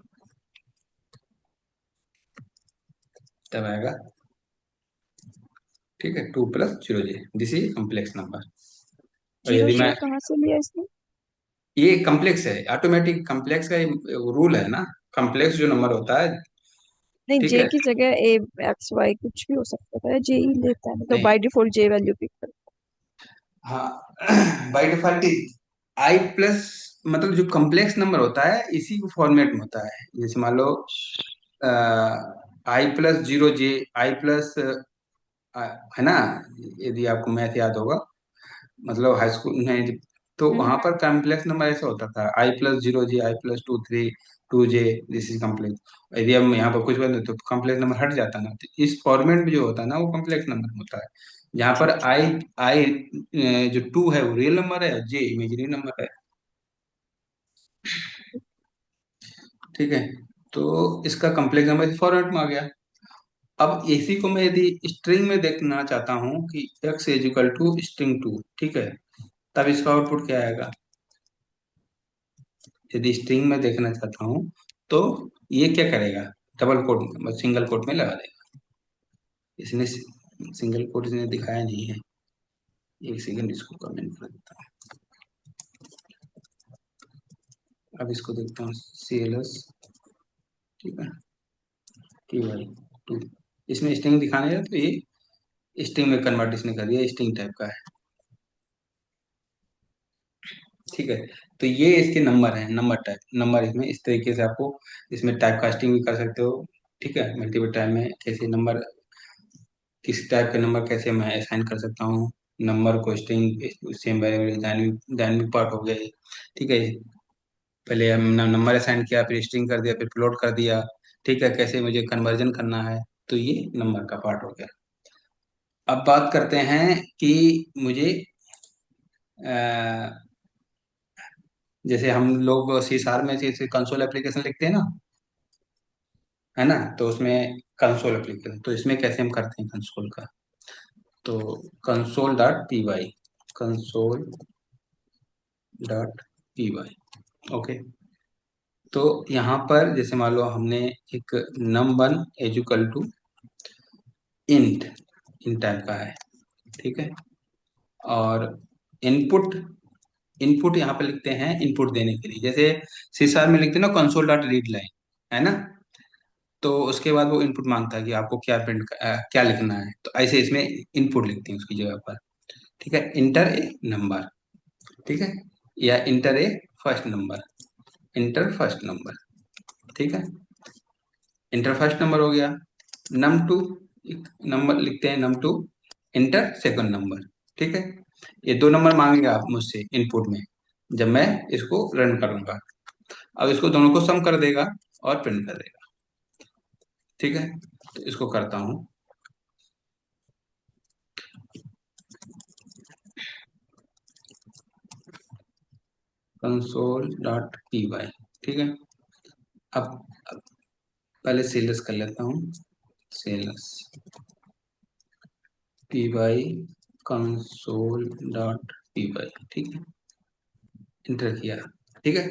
तब आएगा, ठीक है, 2 + 0 j, this is complex number. और जीरो यदि जे मैं, कहाँ से लिया इसने? ये कम्प्लेक्स है, ऑटोमेटिक कम्प्लेक्स का रूल है ना, कम्प्लेक्स जो नंबर होता है, नहीं, ठीक जे है, की जगह ए एक्स वाई कुछ भी हो सकता था, जे ही लेता है, मतलब नहीं, by default J value pick कर। हाँ, बाई डिफॉल्ट I+ मतलब जो कम्प्लेक्स नंबर होता है इसी को फॉर्मेट में होता है। जैसे मान लो I+0 j, I+ है ना, यदि आपको मैथ याद होगा, मतलब हाई स्कूल में, तो हम्म। वहां पर कॉम्प्लेक्स नंबर ऐसा होता था, I+0 j, I+2 3 2 j, this is complex. यदि हम यहाँ पर कुछ बदले तो कॉम्प्लेक्स नंबर हट जाता ना, तो इस फॉर्मेट में जो होता है ना वो कॉम्प्लेक्स नंबर होता है। जहाँ जी पर जी। आई जो 2 है वो रियल नंबर है, जे इमेजिनरी नंबर है, ठीक है। तो इसका कॉम्प्लेक्स नंबर इस फॉर्मेट में आ गया। अब इसी को मैं यदि स्ट्रिंग में देखना चाहता हूँ कि X is equal to string 2, ठीक है, तब इसका आउटपुट क्या आएगा, यदि स्ट्रिंग में देखना चाहता हूँ तो ये क्या करेगा, डबल कोट में, सिंगल कोट में लगा देगा। इसने सिंगल कोट इसने दिखाया नहीं है, एक सेकंड इसको कमेंट कर देता हूँ। अब इसको देखता हूँ, CLS, ठीक है, TY2, इसमें स्ट्रिंग दिखाने है तो ये स्ट्रिंग में कन्वर्ट इसने कर दिया, स्ट्रिंग टाइप का है, ठीक है। तो ये इसके नंबर है, नंबर टाइप नंबर, इसमें इस तरीके से आपको इसमें टाइप कास्टिंग भी कर सकते हो, ठीक है, मल्टीपल टाइप में कैसे नंबर, किस टाइप के नंबर कैसे मैं असाइन कर सकता हूँ, नंबर को string, same variable dynamic dynamic part हो गया ये, ठीक है। पहले हमने नंबर असाइन किया, फिर स्ट्रिंग कर दिया, फिर प्लॉट कर दिया, ठीक है, कैसे मुझे कन्वर्जन करना है, तो ये नंबर का पार्ट हो गया। अब बात करते हैं कि मुझे अ, जैसे हम लोग सी शार्प में जैसे कंसोल एप्लीकेशन लिखते हैं ना, है ना, तो उसमें कंसोल एप्लीकेशन, तो इसमें कैसे हम करते हैं कंसोल का, तो console.py, console.py, ओके। तो यहाँ पर जैसे मान लो हमने एक num1 equal to int, int type का है, ठीक है, और इनपुट, इनपुट यहाँ पे लिखते हैं इनपुट देने के लिए, जैसे सीसार में लिखते हैं ना console.readline, है ना, तो उसके बाद वो इनपुट मांगता है कि आपको क्या क्या लिखना है, तो ऐसे इसमें इनपुट लिखते हैं उसकी जगह पर, ठीक है, इंटर ए नंबर, ठीक है, या enter a first number, enter first number, ठीक है, इंटर फर्स्ट नंबर हो गया। num2 नंबर लिखते हैं, num2 इंटर सेकंड नंबर, ठीक है। ये दो नंबर मांगेगा आप मुझसे इनपुट में, जब मैं इसको रन करूंगा। अब इसको दोनों को सम कर देगा और प्रिंट कर देगा, ठीक है। तो इसको करता हूँ, console.py, ठीक है। अब पहले सेलस कर लेता हूँ, सेलस py console.py, ठीक है, इंटर किया, ठीक है।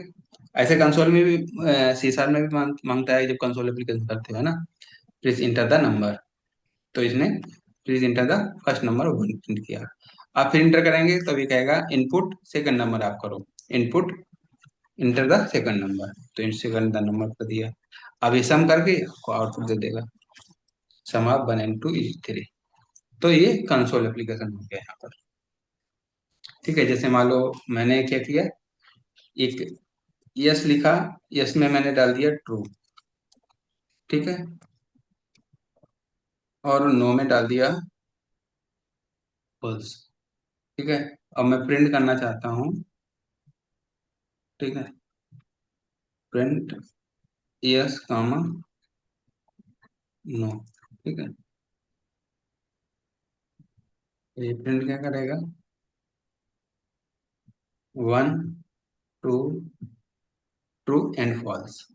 ऐसे कंसोल में भी, सी शार्प में भी मांगता है, जब कंसोल एप्लीकेशन करते हो, है ना, प्लीज इंटर द नंबर, तो इसने please enter the first number one print किया। आप फिर इंटर करेंगे तभी कहेगा इनपुट सेकंड नंबर आप करो, input enter the second number, तो इन सेकंड द नंबर कर दिया। अब ये सम करके आपको आउटपुट दे देगा, सम ऑफ 1 and 2 is 3। तो ये कंसोल एप्लीकेशन हो गया यहाँ पर। ठीक है, जैसे मान लो मैंने क्या किया, एक यस लिखा, यस में मैंने डाल दिया ट्रू, ठीक है, और नो में डाल दिया फॉल्स। ठीक है, अब मैं प्रिंट करना चाहता हूँ, ठीक है, प्रिंट यस कॉमा नो। ठीक है, ये प्रिंट क्या करेगा, 1 2 ट्रू एंड फॉल्स।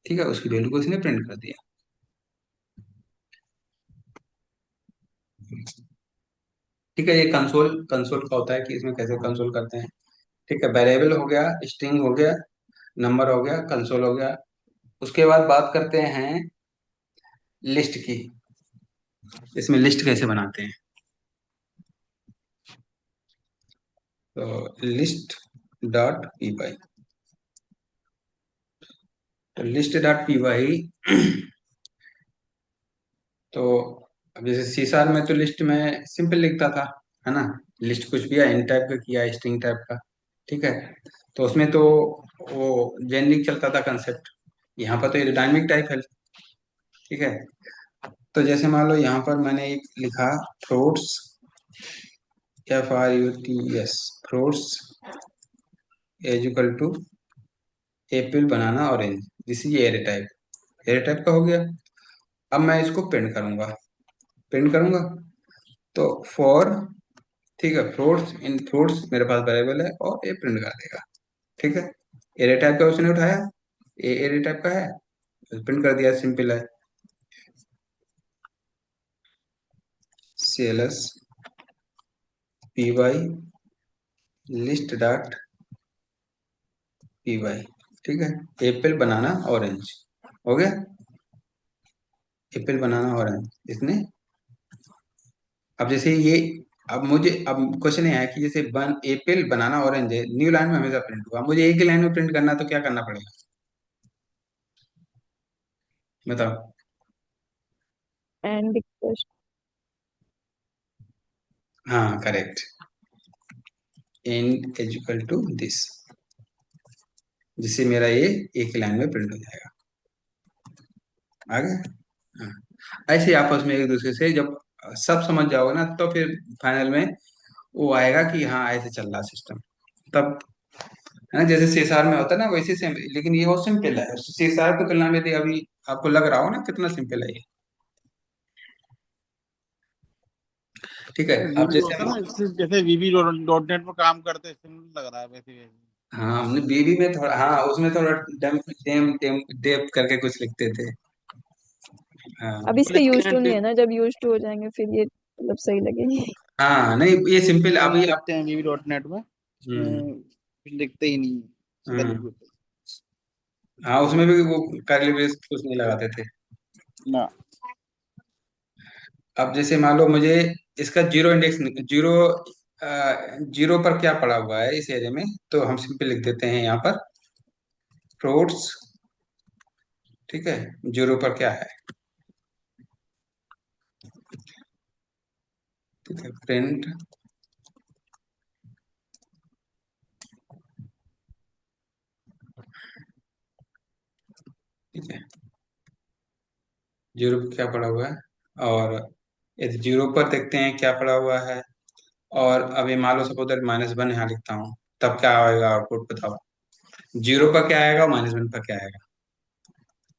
ठीक है, उसकी वैल्यू को इसने प्रिंट कर दिया। ठीक है, ये कंसोल कंसोल का होता है कि इसमें कैसे कंसोल करते हैं। ठीक है, वेरिएबल हो गया, स्ट्रिंग हो गया, नंबर हो गया, कंसोल हो गया। उसके बाद बात करते हैं लिस्ट की। इसमें लिस्ट कैसे बनाते हैं, तो लिस्ट डॉट पी वाई, तो लिस्ट डॉट पी वाई तो अब जैसे सी शार्प में तो लिस्ट में सिंपल लिखता था, है ना, लिस्ट कुछ भी है, इन टाइप का किया, स्ट्रिंग टाइप का। ठीक है, तो उसमें तो वो जेनरिक चलता था कंसेप्ट। यहाँ पर तो ये डायनेमिक टाइप है। ठीक है, तो जैसे मान लो यहाँ पर मैंने एक लिखा fruits, FRUTS, fruits as equal to apple banana orange, this is array type, array type का हो गया। अब मैं इसको प्रिंट करूंगा, प्रिंट करूंगा तो फॉर, ठीक है, फ्रूट्स, इन फ्रूट्स मेरे पास वेरिएबल है और ये प्रिंट कर देगा। ठीक है, एरे टाइप का उसने उठाया, ये एरे टाइप का है, प्रिंट कर दिया, सिंपल है। CLS P Y list dot P Y, ठीक है, एप्पल बनाना ऑरेंज हो गया, एप्पल बनाना ऑरेंज इसने। अब जैसे ये, अब मुझे अब क्वेश्चन ये है कि जैसे एप्पल बनाना ऑरेंज है, न्यू लाइन में हमेशा प्रिंट हुआ, मुझे एक ही लाइन में प्रिंट करना है, तो क्या करना पड़ेगा, बताओ। End request. हाँ correct, end is equal to this, जिससे मेरा ये एक ही लाइन में प्रिंट हो जाएगा। आ गया। हाँ, ऐसे ही आपस में एक दूसरे से जब सब समझ जाओगे ना, तो फिर फाइनल में वो आएगा कि हाँ ऐसे चल रहा सिस्टम, तब, है ना, जैसे सीएसआर में होता है ना वैसे सेम, लेकिन ये बहुत सिंपल है सीएसआर की तुलना में। यदि अभी आपको लग रहा हो ना कितना सिंपल है ये। ठीक है, अब वीबी जो जैसे होता है ना, जैसे वीबी डॉट नेट में काम करते हैं, सिमिलर लग रहा है वैसे वैसे। हाँ, हमने बीबी में थोड़ा, हाँ उसमें थोड़ा डेम डेम डेम डेप करके कुछ लिखते थे। हाँ अब इसके लिखते यूज हैं टू नहीं है ना, जब यूज टू हो जाएंगे फिर ये मतलब सही लगेगी। हाँ, नहीं ये सिंपल यहाँ अभी आप। लिखते हैं वीबी डॉट नेट में, हम्म। उसमें कुछ लिखते ही नहीं है, सीधा लिख हम्म। देते हाँ, उसमें भी वो करली ब्रेस कुछ नहीं लगाते थे। हैं ना। अब जैसे मान लो मुझे इसका जीरो इंडेक्स, जीरो जीरो पर क्या पड़ा हुआ है इस एरे में, तो हम सिंपल लिख देते हैं यहाँ पर फ्रूट्स। ठीक है, जीरो पर क्या है, ठीक है, प्रिंट, ठीक है, जीरो पर क्या पड़ा हुआ है, और यदि जीरो पर देखते हैं क्या पड़ा हुआ है, और अभी मान लो सपोज -1 यहाँ लिखता हूँ, तब क्या आएगा आउटपुट बताओ, जीरो पर क्या आएगा, -1 पर क्या आएगा,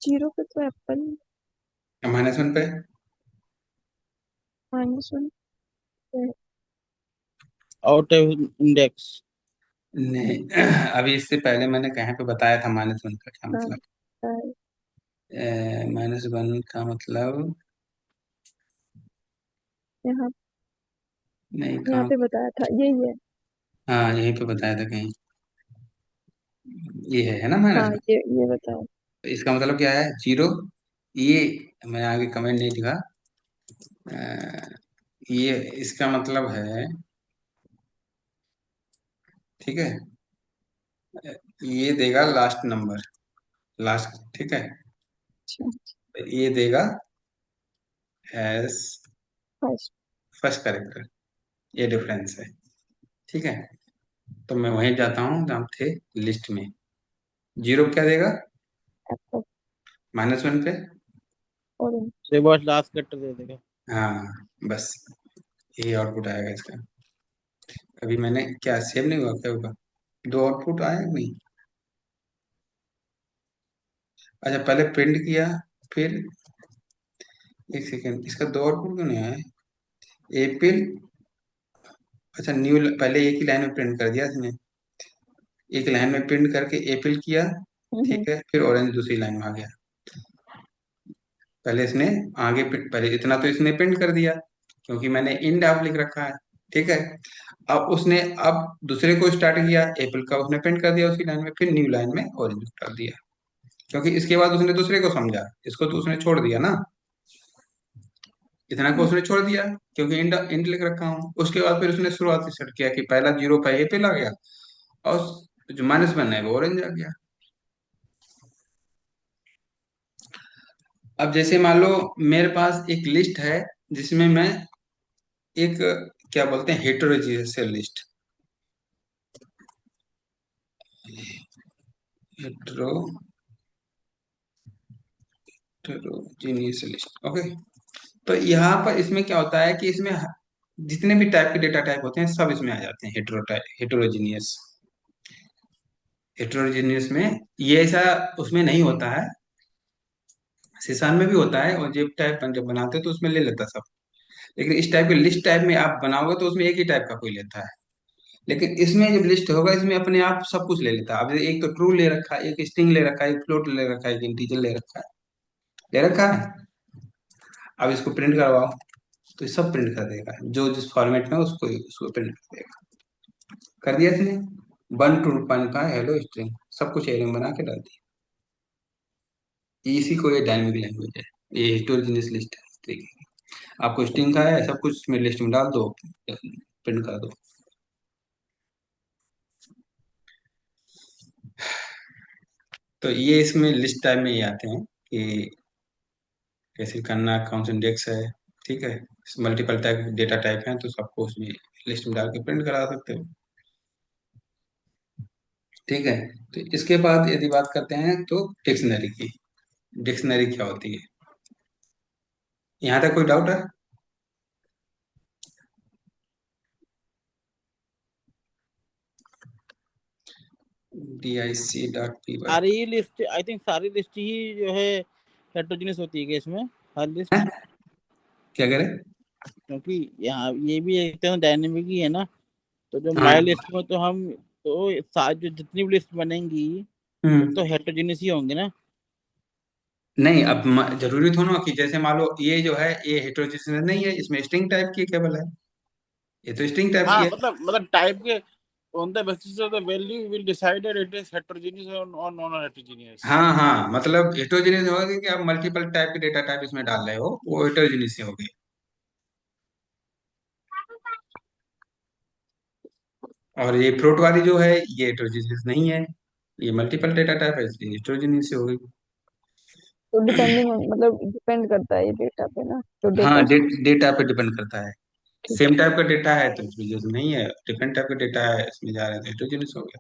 जीरो पे तो एप्पल, -1 पे। -1 पे आउट ऑफ इंडेक्स। नहीं अभी इससे पहले मैंने कहीं पे बताया था -1 का क्या हाँ, मतलब, है। -1 का मतलब, यहाँ नहीं यहाँ काम, पे बताया था यही है। हाँ यहीं पे बताया था कहीं, ये है ना हाँ, -1। ये बताया। तो इसका मतलब क्या है, जीरो, ये, मैंने आगे कमेंट नहीं लिखा, ये इसका मतलब है, ठीक है, ये देगा लास्ट नंबर, लास्ट, ठीक है। अच्छा। ये देगा एज फर्स्ट। फर्स्ट कैरेक्टर, ये डिफरेंस है, ठीक है। तो मैं वहीं जाता हूँ जहाँ थे लिस्ट में। जीरो क्या देगा? एप्पल। -1 पे। ऑरेंज। रिवर्स लास्ट कट दे देगा। हाँ, बस यही आउटपुट आएगा इसका। अभी मैंने क्या सेव नहीं हुआ, क्या होगा? दो आउटपुट आए कि नहीं? अच्छा, पहले प्रिंट किया, फिर एक सेकेंड, इसका दो आउटपुट क्यों नहीं आया? एपिल, अच्छा न्यू, पहले एक ही लाइन में प्रिंट कर दिया इसने। एक लाइन में प्रिंट करके एपिल किया, हम्म। ठीक है, फिर ऑरेंज दूसरी लाइन में आ गया। पहले इसने आगे पहले इतना तो इसने प्रिंट कर दिया, क्योंकि मैंने इंड ऑफ लिख रखा है, ठीक है। अब उसने अब दूसरे को स्टार्ट किया, एप्पल का उसने प्रिंट कर दिया उसी लाइन में, फिर न्यू लाइन में ऑरेंज कर दिया, क्योंकि इसके बाद उसने दूसरे को समझा, इसको तो उसने छोड़ दिया ना, इतना को उसने छोड़ दिया, क्योंकि इंड इंड लिख रखा हूँ। उसके बाद फिर उसने शुरुआत से सेट किया कि पहला जीरो पे एप्पल आ गया, और जो -1 है वो ऑरेंज आ गया। अब जैसे मान लो मेरे पास एक लिस्ट है, जिसमें मैं एक, क्या बोलते हैं, heterogeneous list, heterogeneous list, okay. तो यहाँ पर इसमें क्या होता है कि इसमें जितने भी टाइप के डेटा टाइप होते हैं सब इसमें आ जाते हैं, हेटेरोजीनियस। हेटेरोजीनियस में ये ऐसा उसमें नहीं होता है, सिसान में भी होता है, और जेब टाइप जब बनाते हैं तो उसमें ले लेता है सब। लेकिन इस टाइप के लिस्ट टाइप में आप बनाओगे तो उसमें एक ही टाइप का कोई लेता है। लेकिन इसमें जब लिस्ट होगा, इसमें अपने आप सब कुछ ले लेता है। अब एक तो ट्रू ले रखा है, एक स्ट्रिंग ले रखा है, एक फ्लोट ले रखा है, एक इंटीजर ले रखा है, ले रखा है। अब इसको प्रिंट करवाओ, तो ये सब प्रिंट कर देगा, जो जिस फॉर्मेट में उसको उसको प्रिंट कर देगा। कर दिया इसने, 1 to 1 का हेलो स्ट्रिंग, सब कुछ एरे में बना के डाल दिया। इसी को ये डायनेमिक लैंग्वेज है, ये हेटेरोजेनियस लिस्ट है इस तरीके की। आपको स्ट्रिंग का है, सब कुछ इसमें लिस्ट में डाल दो, प्रिंट कर दो। तो ये इसमें लिस्ट टाइप में ये आते हैं कि कैसे करना, कौन सा इंडेक्स है, ठीक है। मल्टीपल टाइप डेटा टाइप हैं तो सबको उसमें लिस्ट में डाल के प्रिंट करा सकते हो, ठीक है। तो इसके बाद यदि बात करते हैं तो डिक्शनरी की। डिक्शनरी क्या होती है, यहाँ तक कोई डाउट है? dic.py, सारी लिस्ट, आई थिंक सारी लिस्ट ही जो है हेटेरोजेनियस होती है क्या इसमें, हर लिस्ट? हैं? क्या करें? क्योंकि यहाँ ये भी एक तरह डायनेमिक ही है ना, तो जो हाँ। माई लिस्ट में तो हम तो जो जितनी भी लिस्ट बनेंगी वो हम्म। तो हेटेरोजेनियस ही होंगे ना। नहीं, अब जरूरी थोड़ा ना कि जैसे मान लो ये जो है ये हेटेरोजेनियस नहीं है, इसमें स्ट्रिंग टाइप की केवल है, ये तो स्ट्रिंग टाइप की हाँ है। मतलब टाइप के on the basis of the value will decide it is heterogeneous or non heterogeneous. हाँ हाँ, मतलब हेटेरोजेनियस होगा कि आप मल्टीपल टाइप के डेटा टाइप इसमें डाल रहे हो, वो हेटेरोजेनियस हो गई। और ये फ्लोट वाली जो है ये हेटेरोजेनियस नहीं है, ये मल्टीपल डेटा टाइप है, इसलिए हेटेरोजेनियस हो गई। तो डिपेंडिंग, मतलब डिपेंड करता है ये डेटा पे ना, जो हाँ, डेटा। डेटा पे डिपेंड करता है। ठीक सेम है। टाइप का डेटा है तो इसमें जैसे नहीं है, डिफरेंट टाइप का डेटा है इसमें जा रहे हैं तो हेटेरोजेनियस हो गया।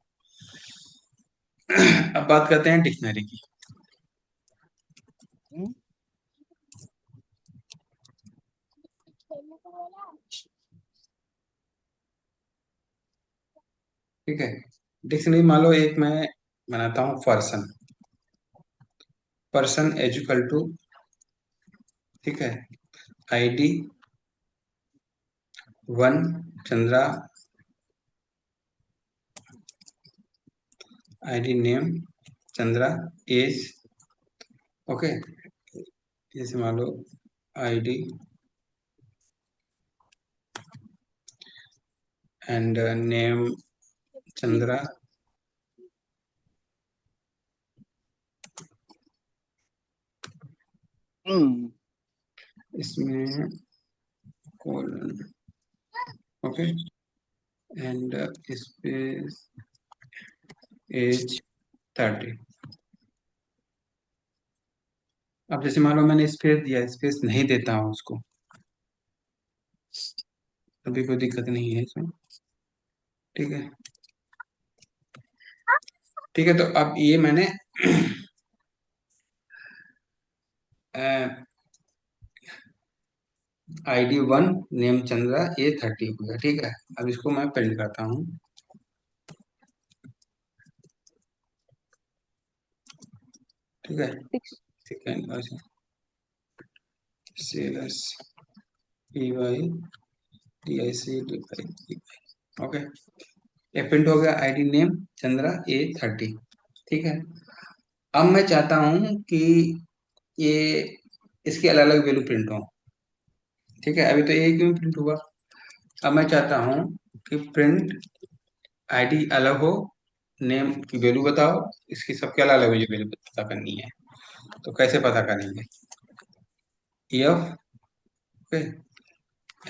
अब बात करते हैं डिक्शनरी की। हम्म? ठीक है, डिक्शनरी मान लो एक मैं बनाता हूँ person, person as equal to, ठीक है, ID 1 Chandra, ID name Chandra, age, okay, जैसे मान लो ID and name Chandra, hmm. इसमें colon, okay, and space, age 30। अब जैसे मान लो मैंने स्पेस दिया, स्पेस नहीं देता हूँ उसको, अभी कोई दिक्कत नहीं है इसमें। ठीक है, ठीक है। तो अब ये मैंने ID 1 नेम चंद्रा A30 हो गया। ठीक है, अब इसको मैं प्रिंट करता हूँ। ठीक है, second CLS PY DIC okay, ये प्रिंट हो गया ID नेम चंद्रा A30। ठीक है, अब मैं चाहता हूँ कि ये इसकी अलग अलग वैल्यू प्रिंट हो। ठीक है, अभी तो एक ही प्रिंट हुआ। अब मैं चाहता हूँ कि प्रिंट आईडी अलग हो, नेम की वैल्यू बताओ, इसकी सबके अलग अलग मुझे वैल्यू पता करनी है। तो कैसे पता करेंगे? F, okay,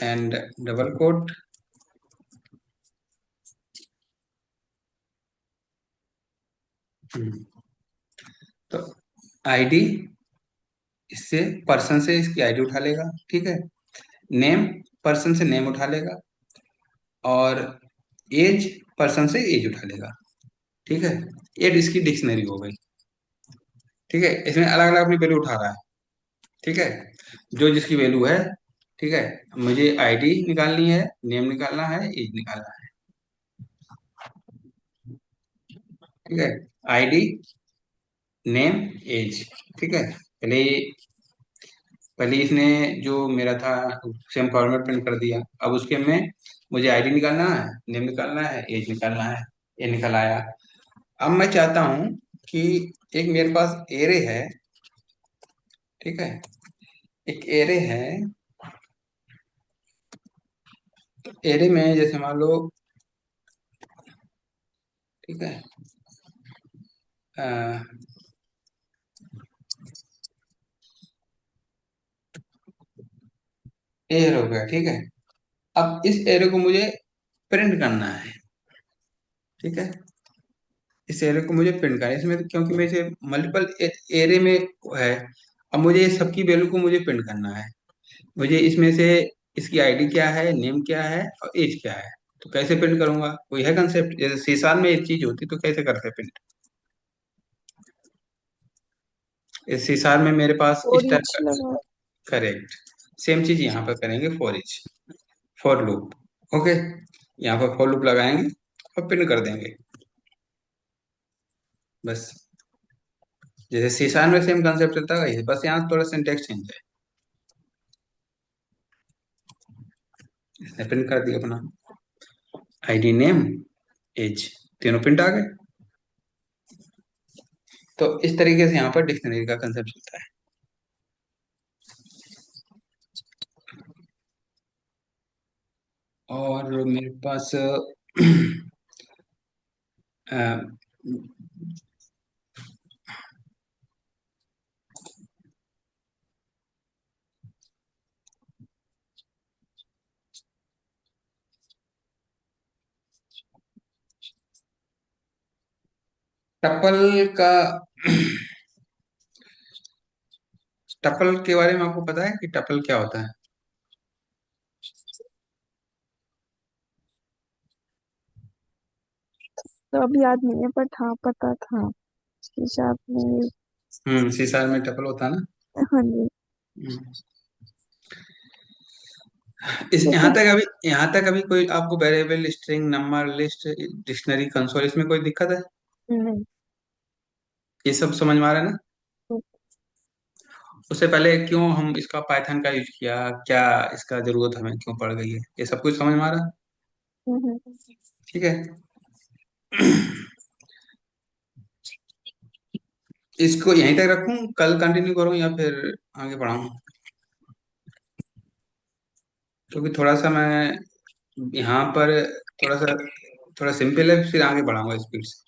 and double quote, तो आईडी, इससे पर्सन से इसकी आईडी उठा लेगा। ठीक है, नेम पर्सन से नेम उठा लेगा, और एज पर्सन से एज उठा लेगा। ठीक है, ये इसकी डिक्शनरी हो गई। ठीक है, इसमें अलग अलग अपनी वैल्यू उठा रहा है। ठीक है, जो जिसकी वैल्यू है। ठीक है, मुझे आईडी निकालनी है, नेम निकालना है, एज निकालना है। ठीक है, आईडी नेम एज। ठीक है, पहले इसने जो मेरा था सेम फॉर्मेट प्रिंट कर दिया। अब उसके में मुझे आईडी निकालना है, नेम निकालना है, एज निकालना है। ये निकल आया। अब मैं चाहता हूं कि एक मेरे पास एरे है। ठीक है, एक एरे है। एरे में जैसे मान लो, ठीक है, एयर हो गया। ठीक है, अब इस एरे को मुझे प्रिंट करना है। ठीक है, इस एरे को मुझे प्रिंट करना है इसमें, क्योंकि मेरे मल्टीपल एरे में है। अब मुझे सबकी वैल्यू को मुझे प्रिंट करना है। मुझे इसमें से इसकी आईडी क्या है, नेम क्या है, और एज क्या है। तो कैसे प्रिंट करूंगा? कोई है कंसेप्ट? जैसे सीसार में एक चीज होती तो कैसे करते प्रिंट? इस सीसार में मेरे पास और इस टाइप ईच का। लगा। करेक्ट, सेम चीज यहाँ पर करेंगे, for each, for loop. Okay, यहाँ पर फॉर लूप लगाएंगे और प्रिंट कर देंगे बस। जैसे सीसार में सेम कंसेप्ट चलता है, बस यहाँ थोड़ा सिंटेक्स चेंज है। इसने प्रिंट कर दिया अपना आईडी नेम एज, तीनों प्रिंट आ गए। तो इस तरीके से यहाँ पर डिक्शनरी का कंसेप्ट चलता है। और मेरे पास टपल का टपल के बारे में आपको पता है कि टपल क्या होता है? तो अब याद नहीं है, पर हाँ पता था। शीशा आपने। सीसार में टपल होता है ना। हाँ जी। हम्म। इस जैसे। यहाँ तक अभी कोई आपको variable, string, number, list, dictionary, console, इसमें कोई दिक्कत है? नहीं। ये सब समझ में आ रहा है ना? उससे पहले क्यों हम इसका पाइथन का यूज किया, क्या इसका जरूरत हमें क्यों पड़ गई है, ये सब कुछ समझ में आ रहा है? हम्म। ठीक है। इसको यहीं तक रखूं, कल कंटिन्यू करूं या फिर आगे बढ़ाऊं? क्योंकि थोड़ा सा मैं यहाँ पर थोड़ा सा थोड़ा सिंपल है, फिर आगे बढ़ाऊंगा स्पीड से।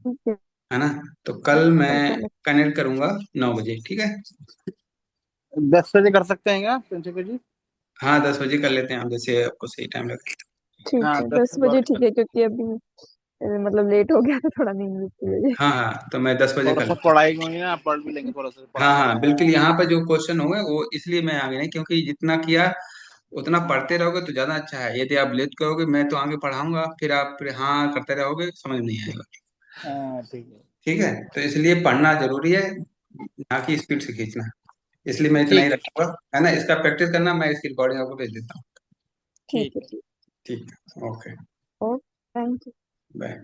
ठीक है। है ना? तो कल मैं कल कनेक्ट। कनेक्ट करूंगा 9 बजे। ठीक है। 10 बजे कर सकते हैं क्या प्रिंसिपल जी? हाँ, 10 बजे कर लेते हैं हम, जैसे आपको सही टाइम लगे। ठीक हाँ है, दस 10 बजे बारह ठीक है, क्योंकि अभी मतलब लेट हो गया तो थोड़ा नींद भी लगी। हाँ हाँ, तो मैं 10 बजे थोड़ा कर सा लूँगा। पढ़ाई में ना पढ़ भी लेंगे, थोड़ा सा हाँ पढ़ाने हाँ में। बिल्कुल, यहाँ पे जो क्वेश्चन होंगे वो इसलिए मैं आगे नहीं, क्योंकि जितना किया उतना पढ़ते रहोगे तो ज्यादा अच्छा है। यदि आप लेट करोगे, मैं तो आगे पढ़ाऊंगा, फिर हाँ करते रहोगे, समझ नहीं आएगा। हाँ ठीक है। ठीक है, तो इसलिए पढ़ना जरूरी है, ना कि स्पीड से खींचना। इसलिए मैं इतना ही ठीक है। रखूंगा, है ना। इसका प्रैक्टिस करना, मैं इसकी रिकॉर्डिंग आपको भेज देता हूँ। ठीक ठीक है, है। ठीक। ठीक है, okay, okay, thank you. Bye.